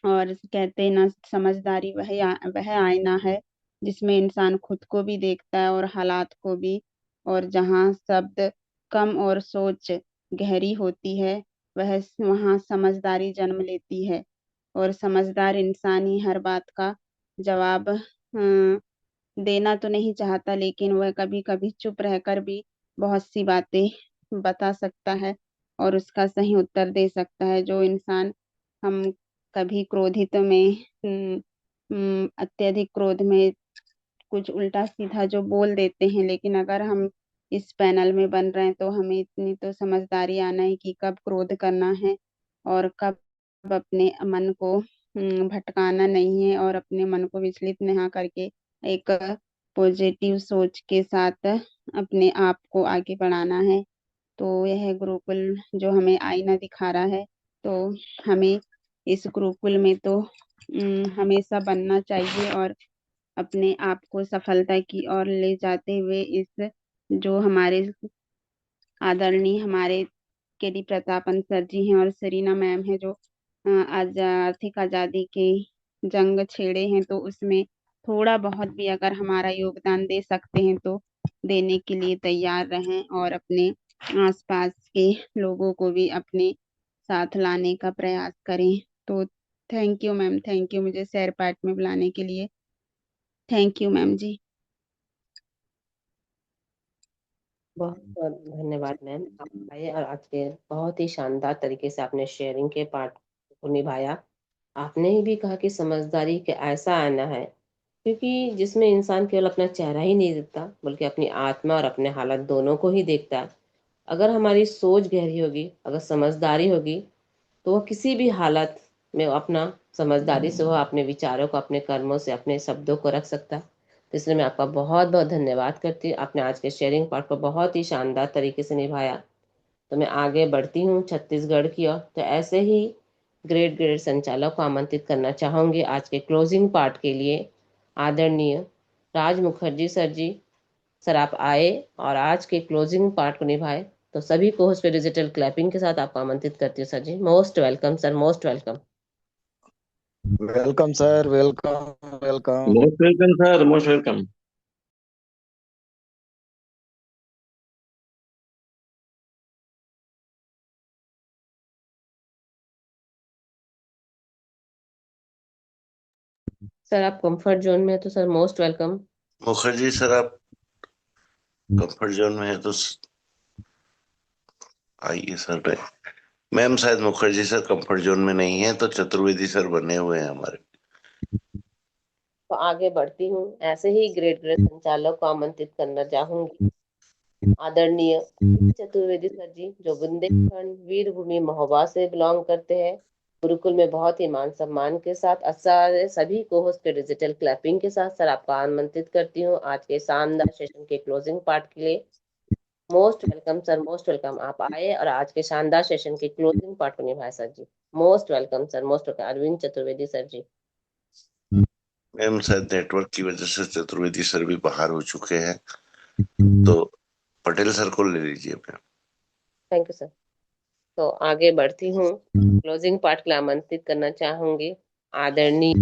और कहते हैं ना, समझदारी वह आईना है जिसमें इंसान खुद को भी देखता है और हालात को भी। और जहाँ शब्द कम और सोच गहरी होती है, वह वहाँ समझदारी जन्म लेती है। और समझदार इंसान ही हर बात का जवाब देना तो नहीं चाहता, लेकिन वह कभी कभी चुप रहकर भी बहुत सी बातें बता सकता है और उसका सही उत्तर दे सकता है। जो इंसान हम कभी क्रोधित में अत्यधिक क्रोध में कुछ उल्टा सीधा जो बोल देते हैं, लेकिन अगर हम इस पैनल में बन रहे हैं तो हमें इतनी तो समझदारी आना है कि कब क्रोध करना है और कब अपने मन को भटकाना नहीं है और अपने मन को विचलित नहीं करके एक पॉजिटिव सोच के साथ अपने आप को आगे बढ़ाना है। तो यह गुरुकुल जो हमें आईना दिखा रहा है, तो हमें इस गुरुकुल में तो हमेशा बनना चाहिए और अपने आप को सफलता की ओर ले जाते हुए इस जो हमारे आदरणीय हमारे केडी प्रतापन सर जी हैं और सरीना मैम है, जो आज आर्थिक आजादी की जंग छेड़े हैं, तो उसमें थोड़ा बहुत भी अगर हमारा योगदान दे सकते हैं तो देने के लिए तैयार रहें और अपने आसपास के लोगों को भी अपने साथ लाने का प्रयास करें। तो thank you ma'am, thank you मुझे सैर पार्ट में बुलाने के लिए। थैंक यू मैम जी। बहुत बहुत धन्यवाद मैम, आप आए और आज के बहुत ही शानदार तरीके से आपने शेयरिंग के पार्ट को निभाया। आपने ही भी कहा कि समझदारी के ऐसा आना है क्योंकि जिसमें इंसान केवल अपना चेहरा ही नहीं देखता बल्कि अपनी आत्मा और अपने हालत दोनों को ही देखता है। अगर हमारी सोच गहरी होगी, अगर समझदारी होगी, तो वह किसी भी हालत में अपना समझदारी से वह अपने विचारों को, अपने कर्मों से, अपने शब्दों को रख सकता है। तो इसलिए मैं आपका बहुत बहुत धन्यवाद करती हूँ। आपने आज के शेयरिंग पार्ट को बहुत ही शानदार तरीके से निभाया। तो मैं आगे बढ़ती हूँ छत्तीसगढ़ की ओर। तो ऐसे ही ग्रेट ग्रेट संचालक को आमंत्रित करना चाहूंगी आज के क्लोजिंग पार्ट के लिए। आदरणीय राज मुखर्जी सर जी, सर आप आए और आज के क्लोजिंग पार्ट को निभाए। तो सभी को उस पर डिजिटल क्लैपिंग के साथ आपको आमंत्रित करती हूँ sir ji. Most welcome sir, most welcome. Welcome sir, welcome welcome. Most welcome sir, most welcome. Sir आप कंफर्ट जोन में है तो sir most welcome. Mukherjee sir, आप कंफर्ट जोन में है तो आइए सर। मैम शायद मुखर्जी सर कंफर्ट जोन में नहीं है, तो चतुर्वेदी सर बने हुए हैं हमारे। तो आगे बढ़ती हूँ। ऐसे ही ग्रेट ग्रेट संचालक को आमंत्रित करना चाहूंगी। आदरणीय चतुर्वेदी सर जी, जो बुंदेलखंड वीरभूमि महोबा से बिलोंग करते हैं। गुरुकुल में बहुत ही मान सम्मान के साथ सारे सभी को होस्ट के डिजिटल क्लैपिंग के साथ सर आपको आमंत्रित करती हूँ आज के शानदार सेशन के क्लोजिंग पार्ट के लिए। Most welcome sir, most welcome. आप आए और आज के शानदार सेशन के क्लोजिंग पार्ट को निभाए sir ji. Most welcome sir, most welcome. Arvind Chaturvedi sir ji. Ma'am शायद नेटवर्क की वजह से चतुर्वेदी सर भी बाहर हो चुके हैं, तो पटेल सर को ले लीजिए मैम। Thank you sir. तो आगे बढ़ती हूँ। क्लोजिंग पार्ट के लिए आमंत्रित करना चाहूंगी आदरणीय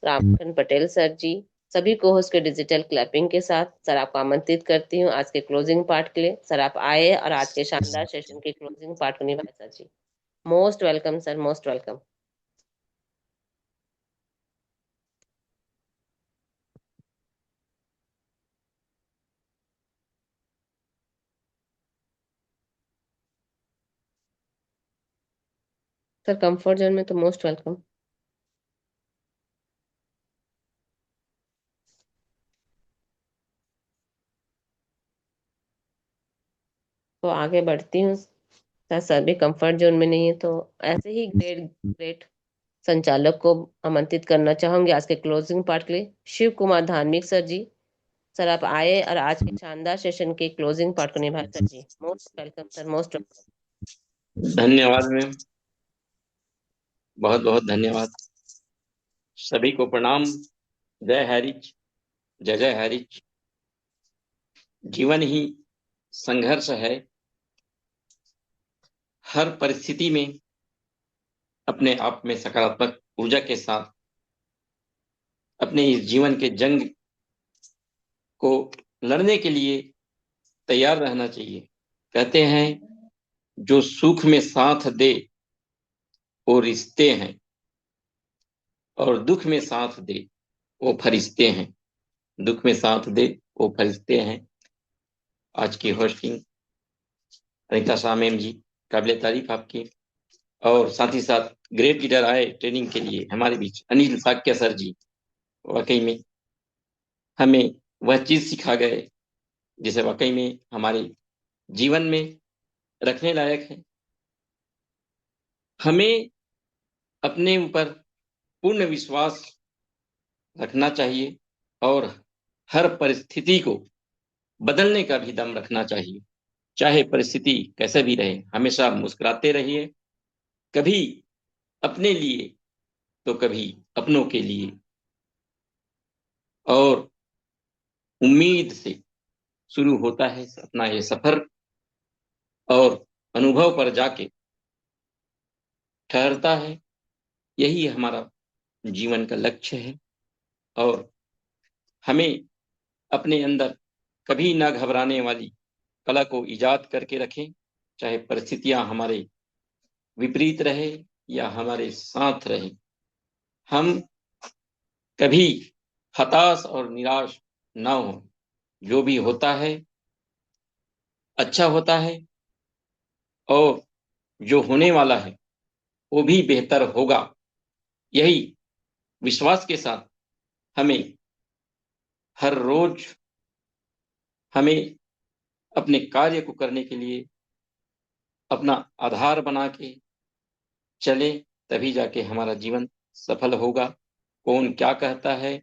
रामखंड पटेल सर जी। सभी को होस्ट के डिजिटल क्लैपिंग के साथ सर आपको आमंत्रित करती हूँ आज के क्लोजिंग पार्ट के लिए। सर आप आए और आज के शानदार सेशन के क्लोजिंग पार्ट को निभाए sir ji. Most welcome sir, most welcome. Sir comfort zone में तो मोस्ट वेलकम। तो आगे बढ़ती हूँ। सर सभी कंफर्ट जोन में नहीं है तो ऐसे ही ग्रेट ग्रेट संचालक को आमंत्रित करना चाहूंगी आज के क्लोजिंग पार्ट के लिए। शिव कुमार धार्मिक सर जी, सर आप आए और आज के शानदार सेशन के क्लोजिंग पार्ट को निभाए sir ji. Most welcome sir, most welcome. धन्यवाद मैम, बहुत बहुत धन्यवाद। सभी को प्रणाम। जय हरिच, जय जय हरिच। जीवन ही संघर्ष है। हर परिस्थिति में अपने आप में सकारात्मक ऊर्जा के साथ अपने इस जीवन के जंग को लड़ने के लिए तैयार रहना चाहिए। कहते हैं जो सुख में साथ दे वो रिश्ते हैं, और दुख में साथ दे वो फरिश्ते हैं। दुख में साथ दे वो फरिश्ते हैं। आज की होस्टिंग अनिता शाह मैम जी, काबिल तारीफ आपकी। और साथ ही साथ ग्रेट लीडर आए ट्रेनिंग के लिए हमारे बीच, अनिल साक्य सर जी। वाकई में हमें वह चीज सिखा गए जिसे वाकई में हमारे जीवन में रखने लायक है। हमें अपने ऊपर पूर्ण विश्वास रखना चाहिए और हर परिस्थिति को बदलने का भी दम रखना चाहिए। चाहे परिस्थिति कैसे भी रहे, हमेशा मुस्कुराते रहिए। कभी अपने लिए तो कभी अपनों के लिए, और उम्मीद से शुरू होता है अपना ये सफर। और अनुभव पर जाके ठहरता है, यही हमारा जीवन का लक्ष्य है। और हमें अपने अंदर कभी ना घबराने वाली कला को ईजाद करके रखें, चाहे परिस्थितियां हमारे विपरीत रहे या हमारे साथ रहे। हम कभी हताश और निराश ना हो। जो भी होता है अच्छा होता है, और जो होने वाला है वो भी बेहतर होगा। यही विश्वास के साथ हमें हर रोज हमें अपने कार्य को करने के लिए अपना आधार बना के चले, तभी जाके हमारा जीवन सफल होगा। कौन क्या कहता है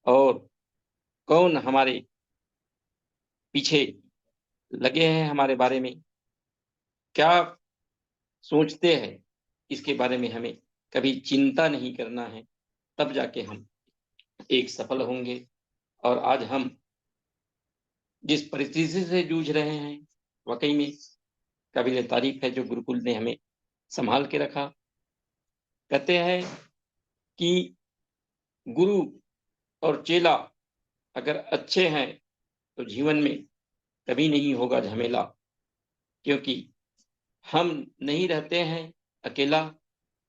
और कौन हमारे पीछे लगे हैं, हमारे बारे में क्या सोचते हैं, इसके बारे में हमें कभी चिंता नहीं करना है। तब जाके हम एक सफल होंगे। और आज हम जिस परिस्थिति से जूझ रहे हैं, वाकई में काबिल तारीफ है जो गुरुकुल ने हमें संभाल के रखा। कहते हैं कि गुरु और चेला अगर अच्छे हैं तो जीवन में कभी नहीं होगा झमेला, क्योंकि हम नहीं रहते हैं अकेला,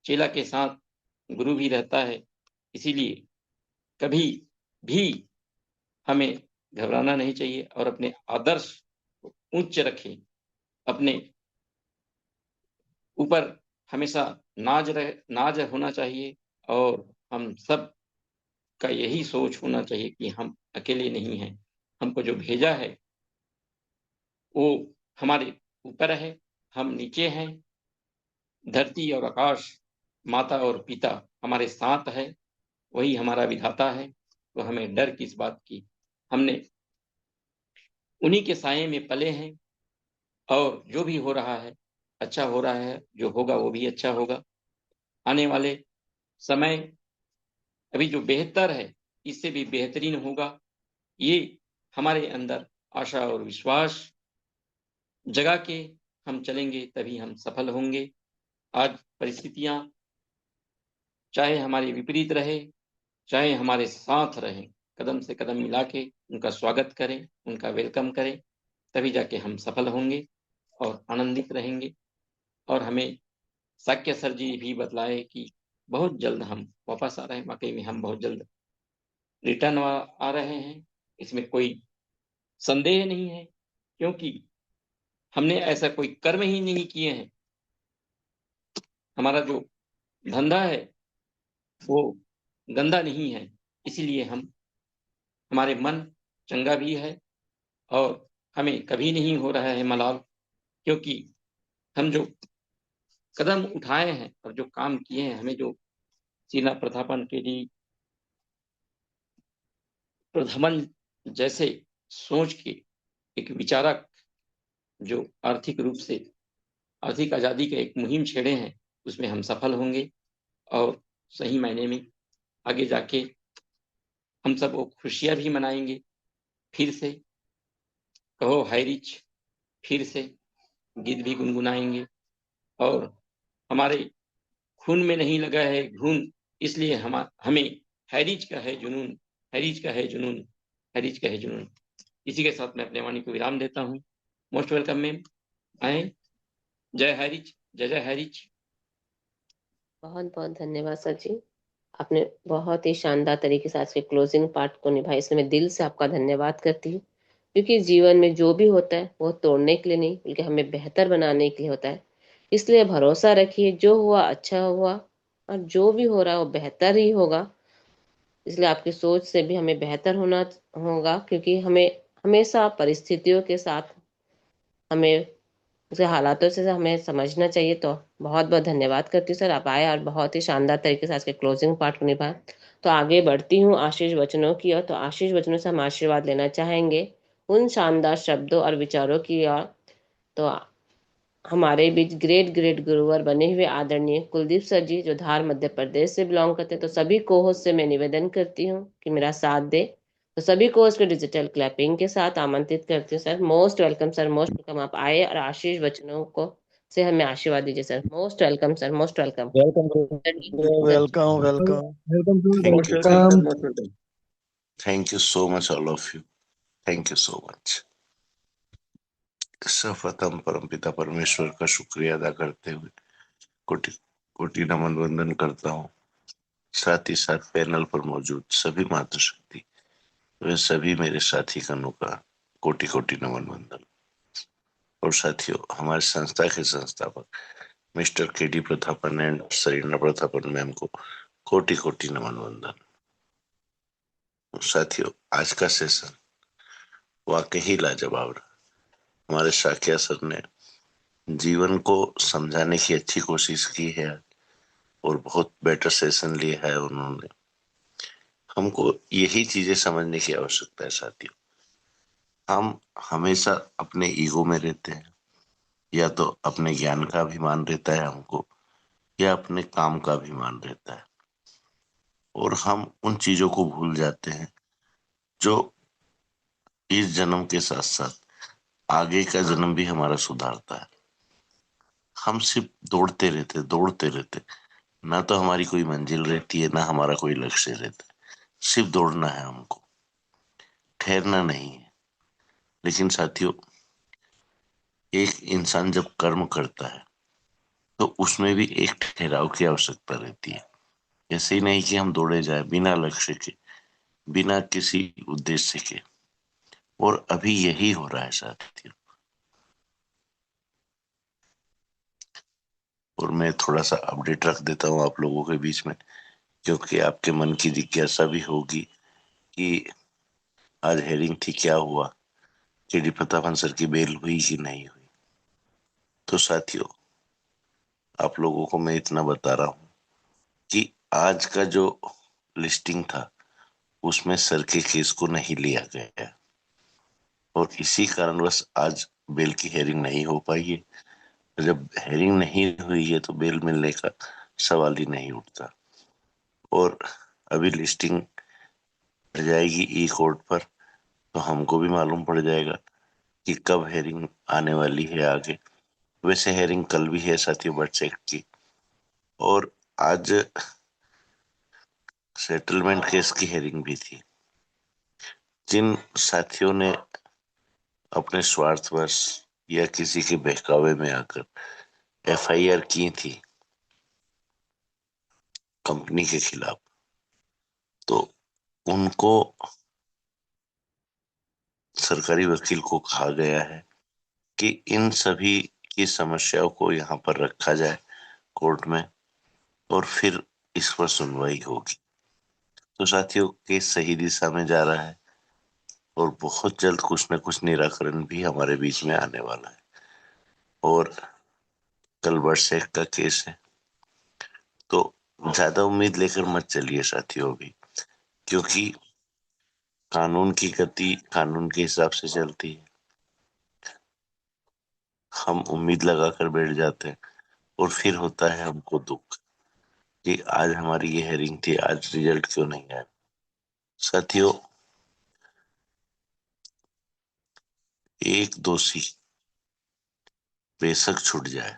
चेला के साथ गुरु भी रहता है। इसीलिए कभी भी हमें घबराना नहीं चाहिए और अपने आदर्श को उच्च रखें। अपने ऊपर हमेशा नाज होना चाहिए, और हम सब का यही सोच होना चाहिए कि हम अकेले नहीं हैं। हमको जो भेजा है वो हमारे ऊपर है, हम नीचे हैं। धरती और आकाश, माता और पिता हमारे साथ है, वही हमारा विधाता है। तो हमें डर किस बात की, हमने उन्हीं के साये में पले हैं। और जो भी हो रहा है अच्छा हो रहा है, जो होगा वो भी अच्छा होगा। आने वाले समय अभी जो बेहतर है इससे भी बेहतरीन होगा। ये हमारे अंदर आशा और विश्वास जगा के हम चलेंगे, तभी हम सफल होंगे। आज परिस्थितियां चाहे हमारे विपरीत रहे, चाहे हमारे साथ रहें, कदम से कदम मिला के उनका स्वागत करें, उनका वेलकम करें, तभी जाके हम सफल होंगे और आनंदित रहेंगे। और हमें साक्य सर जी भी बतलाए कि बहुत जल्द हम वापस आ रहे हैं। वाकई में हम बहुत जल्द रिटर्न आ रहे हैं, इसमें कोई संदेह नहीं है, क्योंकि हमने ऐसा कोई कर्म ही नहीं किए हैं। हमारा जो धंधा है वो गंदा नहीं है, इसीलिए हमारे मन चंगा भी है और हमें कभी नहीं हो रहा है मलाल। क्योंकि हम जो कदम उठाए हैं और जो काम किए हैं, हमें जो चीना प्रथापन के लिए प्रथमन जैसे सोच के एक विचारक जो आर्थिक रूप से आर्थिक आजादी का एक मुहिम छेड़े हैं, उसमें हम सफल होंगे। और सही मायने में आगे जाके हम सब वो खुशियां भी मनाएंगे। फिर से कहो हाय रिच, फिर से गीत भी गुनगुनाएंगे। और हमारे खून में नहीं लगा है घून, इसलिए हमें हैरिज का है जुनून, हैरिज का है जुनून, हैरिज का है जुनून। इसी के साथ मैं अपने वाणी को विराम देता हूँ। मोस्ट वेलकम मैम, आए। जय हैरिज, जय जय हैरिज। बहुत बहुत धन्यवाद सर जी। आपने बहुत ही शानदार तरीके से आज के क्लोजिंग पार्ट को निभाया, इसलिए मैं दिल से आपका धन्यवाद करती हूँ। क्योंकि जीवन में जो भी होता है वो तोड़ने के लिए नहीं, बल्कि हमें बेहतर बनाने के लिए होता है। इसलिए भरोसा रखिए, जो हुआ अच्छा हुआ, और जो भी हो रहा है वो बेहतर ही होगा। इसलिए आपकी सोच से भी हमें बेहतर होना होगा, क्योंकि हमें हमेशा परिस्थितियों के साथ हमें उसे हालातों से हमें समझना चाहिए। तो बहुत बहुत धन्यवाद करती हूँ सर, आप आए और बहुत ही शानदार तरीके से आज के क्लोजिंग पार्ट को निभाए। तो आगे बढ़ती हूँ आशीष वचनों की ओर। तो आशीष वचनों से हम आशीर्वाद लेना चाहेंगे उन शानदार शब्दों और विचारों की ओर। तो हमारे बीच ग्रेट ग्रेट गुरुवर बने हुए आदरणीय कुलदीप सर जी, जो धार मध्य प्रदेश से बिलोंग करते हैं। तो सभी को होस्ट से मैं निवेदन करती हूँ कि मेरा साथ दे। तो सभी को उसके डिजिटल क्लैपिंग के साथ आमंत्रित करती हूँ। Sir most welcome, sir most welcome, आप आए और आशीष वचनों को से हमें आशीर्वाद दीजिए sir. Most welcome sir, most welcome. Welcome welcome welcome. Welcome to Thank you. Welcome. Thank you so much, all of you. Thank you so much. सर्वप्रथम परमपिता परमेश्वर का शुक्रिया अदा करते हुए कोटि कोटि नमन वंदन करता हूँ। साथ ही साथ पैनल पर मौजूद सभी मातृशक्ति वे सभी मेरे साथी गणों का कोटि कोटि नमन वंदन। और साथियों, हमारे संस्था के संस्थापक mister KD Prathapan and Sarina Prathapan ma'am को कोटि कोटि नमन वंदन। साथियों, आज का सेशन वाकई ही लाजवाब रहा। हमारे शाकिया सर ने जीवन को समझाने की अच्छी कोशिश की है और बहुत बेटर सेशन लिया है उन्होंने। हमको यही चीजें समझने की आवश्यकता है साथियों। हम हमेशा अपने ईगो में रहते हैं, या तो अपने ज्ञान का अभिमान रहता है हमको, या अपने काम का अभिमान रहता है, और हम उन चीजों को भूल जाते हैं जो इस जन्म के साथ साथ आगे का जन्म भी हमारा सुधारता है। हम सिर्फ दौड़ते रहते, ना तो हमारी कोई मंजिल रहती है, ना हमारा कोई लक्ष्य रहता है। सिर्फ दौड़ना है हमको, ठहरना नहीं है। लेकिन साथियों, एक इंसान जब कर्म करता है तो उसमें भी एक ठहराव की आवश्यकता रहती है। ऐसे ही नहीं कि हम दौड़े जाए बिना लक्ष्य के, बिना किसी उद्देश्य के। और अभी यही हो रहा है साथियों। और मैं थोड़ा सा अपडेट रख देता हूँ आप लोगों के बीच में, क्योंकि आपके मन की जिज्ञासा भी होगी कि आज हेयरिंग थी, क्या हुआ, केडी प्रतापन सर की बेल हुई कि नहीं हुई। तो साथियों, आप लोगों को मैं इतना बता रहा हूँ कि आज का जो लिस्टिंग था उसमें सर के केस को नहीं लिया गया, और इसी कारणवश आज बेल की हेयरिंग नहीं हो पाई है। जब हेयरिंग नहीं हुई है तो बेल मिलने का सवाल ही नहीं उठता। और अभी लिस्टिंग पड़ जाएगी ई कोर्ट पर, तो हमको भी मालूम पड़ जाएगा कि कब हेयरिंग आने वाली है आगे। वैसे हेयरिंग कल भी है साथियों बर्थ एक्ट की, और आज सेटलमेंट केस की हेयरिंग भी थी। जिन साथियों ने अपने स्वार्थवश या किसी के बहकावे में आकर एफआईआर की थी कंपनी के खिलाफ, तो उनको सरकारी वकील को कहा गया है कि इन सभी की समस्याओं को यहाँ पर रखा जाए कोर्ट में, और फिर इस पर सुनवाई होगी। तो साथियों, केस सही दिशा में जा रहा है, और बहुत जल्द कुछ न कुछ निराकरण भी हमारे बीच में आने वाला है। और कल वर्षेक का केस है, तो ज्यादा उम्मीद लेकर मत चलिए साथियों अभी, क्योंकि कानून की गति कानून के हिसाब से चलती है। हम उम्मीद लगाकर बैठ जाते हैं और फिर होता है हमको दुख कि आज हमारी ये हेयरिंग थी, आज रिजल्ट क्यों नहीं आया। साथियों, एक दोषी बेशक छूट जाए,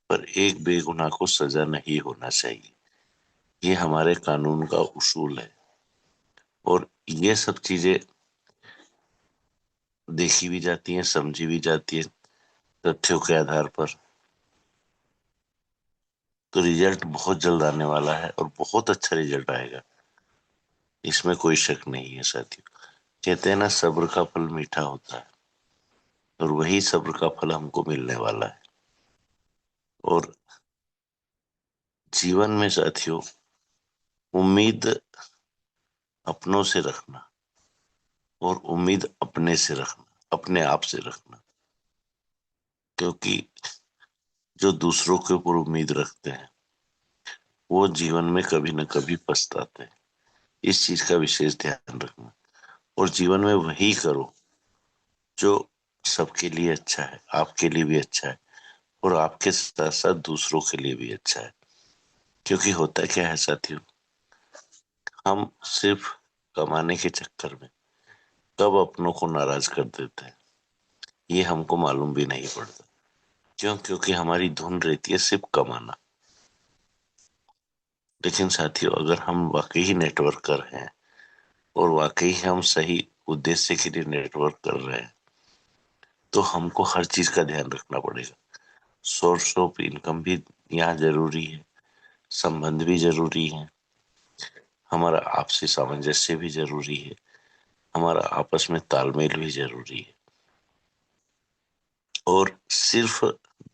पर एक बेगुनाह को सजा नहीं होना चाहिए। ये हमारे कानून का उसूल है, और ये सब चीजें देखी भी जाती हैं, समझी भी जाती है तथ्यों के आधार पर। तो रिजल्ट बहुत जल्द आने वाला है, और बहुत अच्छा रिजल्ट आएगा, इसमें कोई शक नहीं है साथियों। कहते हैं ना, सब्र का फल मीठा होता है, और वही सब्र का फल हमको मिलने वाला है। और जीवन में साथियों, उम्मीद अपनों से रखना और उम्मीद अपने से रखना, अपने आप से रखना। क्योंकि जो दूसरों के ऊपर उम्मीद रखते हैं वो जीवन में कभी न कभी पछताते हैं। इस चीज का विशेष ध्यान रखना, और जीवन में वही करो जो सबके लिए अच्छा है, आपके लिए भी अच्छा है, और आपके साथ साथ दूसरों के लिए भी अच्छा है। क्योंकि होता क्या है साथियों, हम सिर्फ कमाने के चक्कर में कब अपनों को नाराज कर देते हैं ये हमको मालूम भी नहीं पड़ता। क्यों? क्योंकि हमारी धुन रहती है सिर्फ कमाना। लेकिन साथियों, अगर हम वाकई ही नेटवर्कर हैं और वाकई हम सही उद्देश्य के लिए नेटवर्क कर रहे हैं, तो हमको हर चीज का ध्यान रखना पड़ेगा। सोर्स ऑफ इनकम भी यहाँ जरूरी है, संबंध भी जरूरी है, हमारा आपसी सामंजस्य भी जरूरी है, हमारा आपस में तालमेल भी जरूरी है। और सिर्फ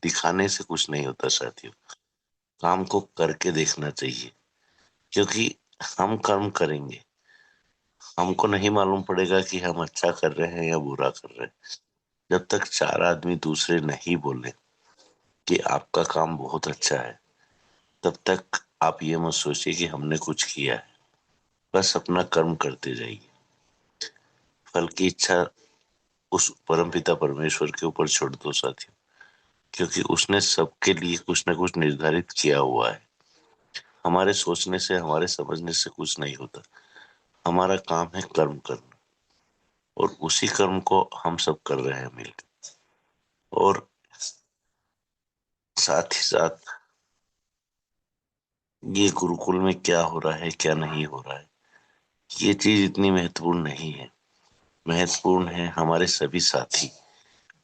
दिखाने से कुछ नहीं होता साथियों, काम को करके देखना चाहिए। क्योंकि हम कर्म करेंगे, हमको नहीं मालूम पड़ेगा कि हम अच्छा कर रहे हैं या बुरा कर रहे हैं, जब तक चार आदमी दूसरे नहीं बोले कि आपका काम बहुत अच्छा है, तब तक आप ये मत सोचिए कि हमने कुछ किया है। बस अपना कर्म करते जाइए। फल की इच्छा उस परमपिता परमेश्वर के ऊपर छोड़ दो साथियों, क्योंकि उसने सबके लिए कुछ न कुछ निर्धारित किया हुआ है। हमारे सोचने से, हमारे समझने से कुछ नहीं होता। हमारा काम है कर्म करना, और उसी कर्म को हम सब कर रहे हैं मिलकर। और साथ ही साथ ये गुरुकुल में क्या हो रहा है, क्या नहीं हो रहा है, ये चीज इतनी महत्वपूर्ण नहीं है। महत्वपूर्ण है हमारे सभी साथी,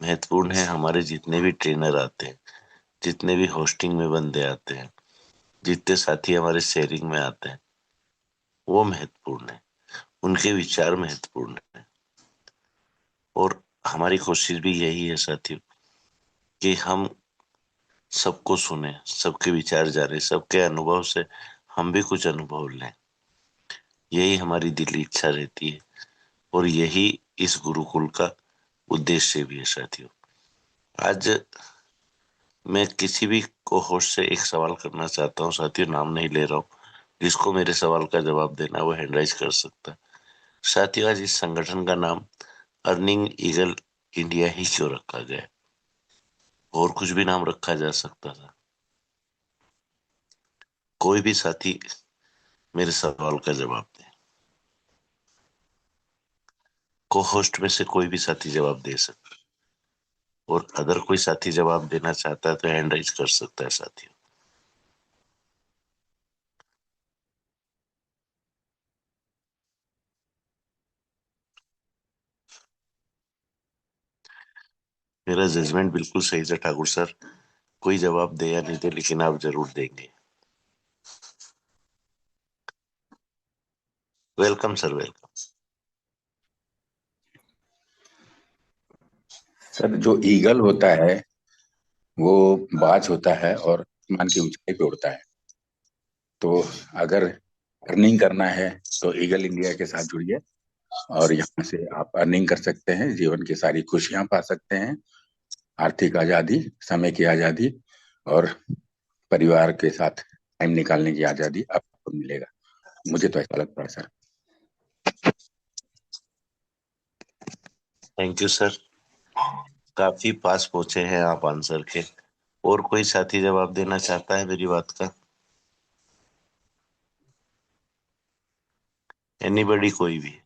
महत्वपूर्ण है हमारे जितने भी ट्रेनर आते हैं, जितने भी होस्टिंग में बंदे आते हैं, जितने साथी हमारे शेयरिंग में आते हैं, वो महत्वपूर्ण है, उनके विचार महत्वपूर्ण है। और हमारी कोशिश भी यही है साथियों कि हम सबको सुने, सबके विचार जाने, सबके अनुभव से हम भी कुछ अनुभव लें। यही हमारी दिली इच्छा रहती है, और यही इस गुरुकुल का उद्देश्य भी है साथियों। आज मैं किसी भी को होस्ट से एक सवाल करना चाहता हूँ साथियों, नाम नहीं ले रहा हूँ। जिसको मेरे सवाल का जवाब देना है वो हैंड राइज कर सकता है। साथियों, आज इस संगठन का नाम अर्निंग ईगल इंडिया ही क्यों रखा गया है? और कुछ भी नाम रखा जा सकता था। कोई भी साथी मेरे सवाल का जवाब दे। को होस्ट में से कोई भी साथी जवाब दे सकता है, और अगर कोई साथी जवाब देना चाहता है तो हैंड राइज कर सकता है साथियों। मेरा जजमेंट बिल्कुल सही था ठाकुर सर, कोई जवाब दे या नहीं दे, लेकिन आप जरूर देंगे। Welcome sir, welcome. सर, जो ईगल होता है वो बाज होता है और आसमान की ऊंचाई पे उड़ता है। तो अगर अर्निंग करना है तो ईगल इंडिया के साथ जुड़िए, और यहाँ से आप अर्निंग कर सकते हैं, जीवन की सारी खुशियां पा सकते हैं, आर्थिक आजादी, समय की आजादी और परिवार के साथ टाइम निकालने की आजादी आपको मिलेगा। मुझे तो ऐसा लगता है सर। थैंक यू सर, काफी पास पहुंचे हैं आप आंसर के। और कोई साथी जवाब देना चाहता है मेरी बात का? एनीबडी, कोई भी?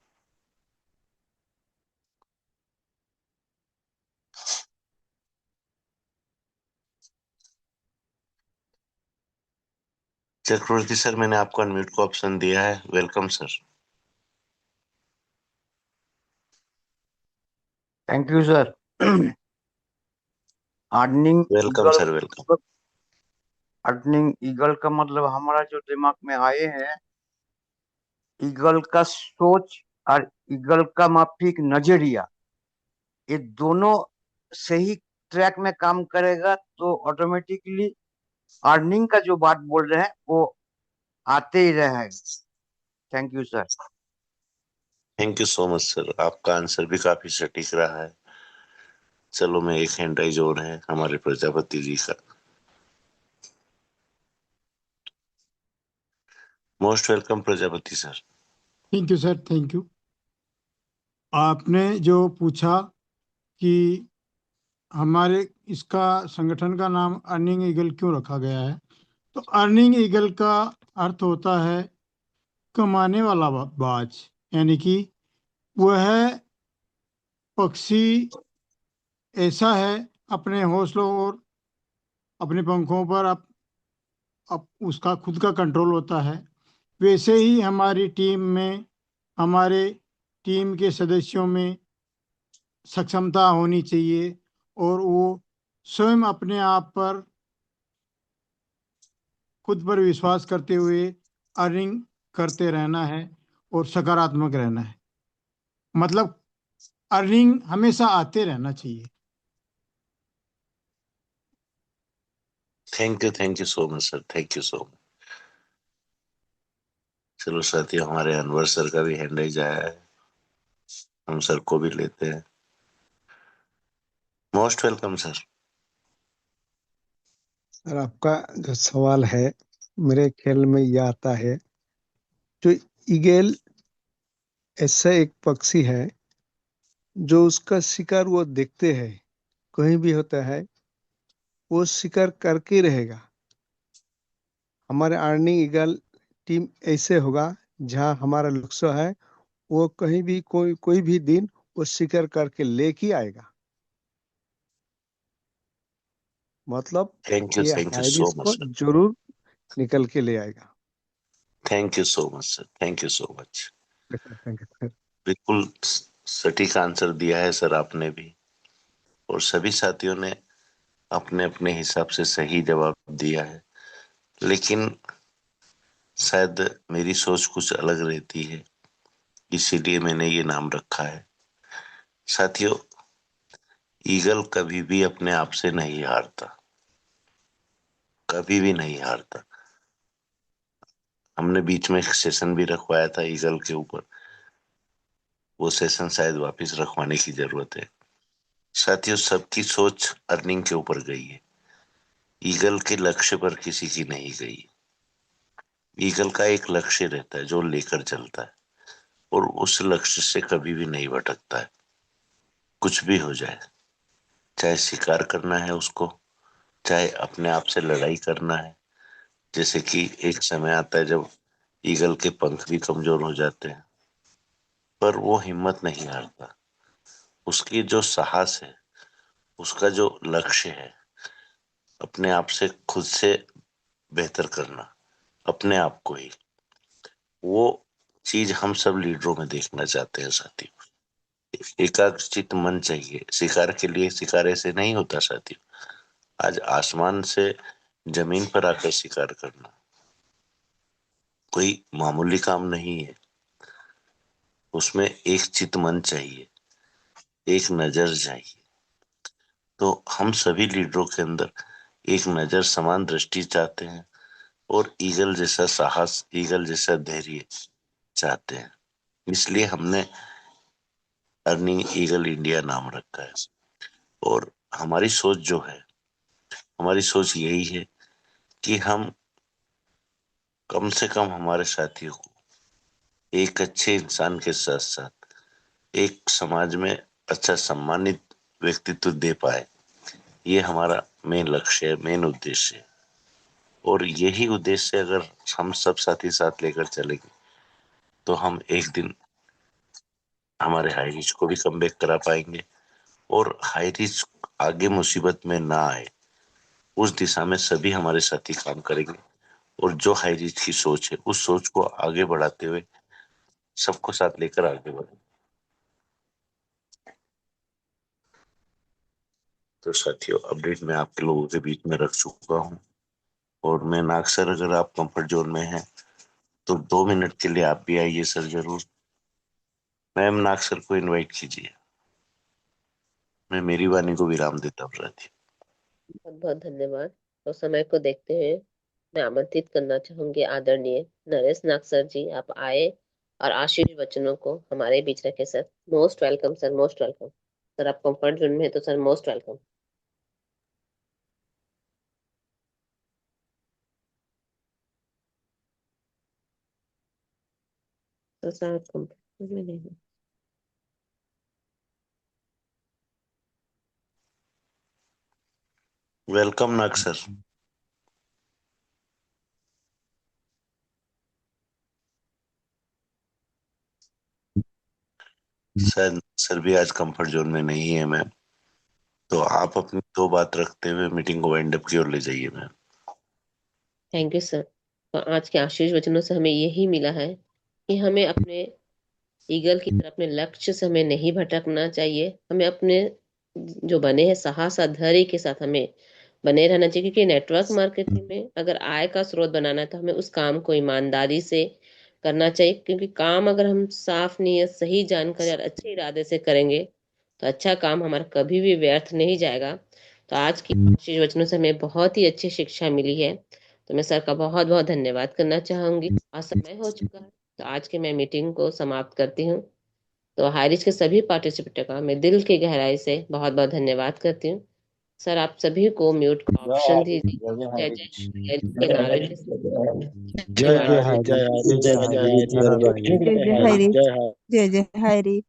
चक्रवर्ती सर, मैंने आपको अनम्यूट को ऑप्शन दिया है। Welcome sir. Thank you sir. Earning welcome eagle, sir, welcome. Earning eagle का मतलब हमारा जो दिमाग में आए हैं, ईगल का सोच और ईगल का माफिक नजरिया, ये दोनों सही ट्रैक में काम करेगा तो ऑटोमेटिकली अर्निंग का जो बात बोल रहे हैं वो आते ही रहेगा। Thank you sir. Thank you so much sir, आपका आंसर भी काफी सटीक रहा है। चलो, मैं एक हैंड राइज और है हमारे प्रजापति जी का। Most welcome Prajapati sir. Thank you sir, thank you. आपने जो पूछा कि हमारे इसका संगठन का नाम अर्निंग ईगल क्यों रखा गया है, तो अर्निंग ईगल का अर्थ होता है कमाने वाला बाज, यानी कि वह पक्षी ऐसा है अपने हौसलों और अपने पंखों पर अब उसका खुद का कंट्रोल होता है, वैसे ही हमारी टीम में, हमारे टीम के सदस्यों में सक्षमता होनी चाहिए और वो स्वयं अपने आप पर खुद पर विश्वास करते हुए अर्निंग करते रहना है और सकारात्मक रहना है। मतलब अर्निंग हमेशा आते रहना चाहिए। Thank you so much sir, thank you so much. चलो साथियों, हमारे अनवर सर का भी हैंड राइज आया है, हम सर को भी लेते हैं। Most welcome sir. सर, आपका जो सवाल है मेरे ख्याल में यह आता है, जो ईगल ऐसा एक पक्षी है जो उसका शिकार वो देखते हैं, कहीं भी होता है वो शिकार करके ही रहेगा। हमारे अर्निंग ईगल टीम ऐसे होगा जहां हमारा लक्ष्य है वो कहीं भी कोई भी दिन वो शिकार करके लेके आएगा। मतलब ये thank you high so risk much को सर, जरूर निकल के ले आएगा। Thank you so much sir, thank you so much. Thank you. बिल्कुल सटीक आंसर दिया है सर आपने भी, और सभी साथियों ने अपने अपने हिसाब से सही जवाब दिया है, लेकिन शायद मेरी सोच कुछ अलग रहती है, इसीलिए मैंने ये नाम रखा है। साथियों, ईगल कभी भी अपने आप से नहीं हारता, कभी भी नहीं हारता। हमने बीच में एक सेशन भी रखवाया था ईगल के ऊपर, वो सेशन शायद वापस रखवाने की जरूरत है। साथियों, सबकी सोच अर्निंग के ऊपर गई है, ईगल के लक्ष्य पर किसी की नहीं गई। ईगल का एक लक्ष्य रहता है जो लेकर चलता है, और उस लक्ष्य से कभी भी नहीं भटकता है, कुछ भी हो जाए। चाहे शिकार करना है उसको, चाहे अपने आप से लड़ाई करना है। जैसे कि एक समय आता है जब ईगल के पंख भी कमजोर हो जाते हैं, पर वो हिम्मत नहीं हारता। उसकी जो साहस है, उसका जो लक्ष्य है, अपने आप से खुद से बेहतर करना, अपने आप को ही, वो चीज हम सब लीडरों में देखना चाहते हैं साथियों। एकाग्रचित मन चाहिए शिकार के लिए। शिकार ऐसे नहीं होता साथियों, आज आसमान से जमीन पर आकर शिकार करना कोई मामूली काम नहीं है। उसमें एक चित मन चाहिए, एक नजर चाहिए। तो हम सभी लीडरों के अंदर एक नजर, समान दृष्टि चाहते हैं, और ईगल जैसा साहस, ईगल जैसा धैर्य चाहते हैं। इसलिए हमने अर्निंग ईगल इंडिया नाम रखा है। और हमारी सोच जो है, हमारी सोच यही है कि हम कम से कम हमारे साथियों को एक अच्छे इंसान के साथ साथ एक समाज में अच्छा सम्मानित व्यक्तित्व दे पाए। ये हमारा मेन लक्ष्य है, मेन उद्देश्य है। और यही उद्देश्य अगर हम सब साथी साथ लेकर चलेंगे तो हम एक दिन हमारे हाई रिच को भी कमबैक करा पाएंगे, और हाई रिच आगे मुसीबत में ना आए उस दिशा में सभी हमारे साथी काम करेंगे। और जो हाई रिच की सोच है, उस सोच को आगे बढ़ाते हुए सबको साथ लेकर आगे बढ़े। तो साथियों, अपडेट मैं आपके लोगों के बीच में रख चुका हूँ, और मैं नाग सर, अगर आप कंफर्ट जोन में हैं तो 2 मिनट के लिए आप भी आइए सर जरूर। मैम, नाग सर को इनवाइट कीजिए। मैं मेरी वाणी को विराम देता हूँ साथी। बहुत बहुत धन्यवाद। तो समय को देखते हुए मैं आमंत्रित करना चाहूंगी आदरणीय नरेश नाग सर जी, आप आए और आशीर्वाद वचनों को हमारे बीच रखे sir. Most welcome sir, most welcome sir. आप कंफर्ट जोन में है तो सर मोस्ट वेलकम। तो सर आप कंफर्ट में नहीं है। वेलकम नाग सर। शायद सर भी आज कंफर्ट जोन में नहीं है मैम। तो आप अपनी 2 बात रखते हुए मीटिंग को वाइंड अप की ओर ले जाइए मैम। Thank you sir. तो आज के आशीष वचनों से हमें यही मिला है कि हमें अपने ईगल की तरफ, अपने लक्ष्य से हमें नहीं भटकना चाहिए। हमें अपने जो बने हैं साहस और धैर्य के साथ हमें बने रहना चाहिए, क्योंकि नेटवर्क मार्केटिंग में अगर आय का स्रोत बनाना है तो हमें उस काम को ईमानदारी से करना चाहिए। क्योंकि काम अगर हम साफ नीयत, सही जानकारी और अच्छे इरादे से करेंगे तो अच्छा काम हमारा कभी भी व्यर्थ नहीं जाएगा। तो आज की आशीष वचनों से हमें बहुत ही अच्छी शिक्षा मिली है, तो मैं सर का बहुत बहुत धन्यवाद करना चाहूंगी। और समय हो चुका है, तो आज के मैं मीटिंग को समाप्त करती हूँ। तो हाईरिच के सभी पार्टिसिपेंट का मैं दिल की गहराई से बहुत बहुत धन्यवाद करती हूँ। सर आप सभी को म्यूट का ऑप्शन दीजिए। जय जय श्री जय नारायण। जय जय हरि, जय जय हरि, जय जय हरि, जय जय हरी, जय जय हरी।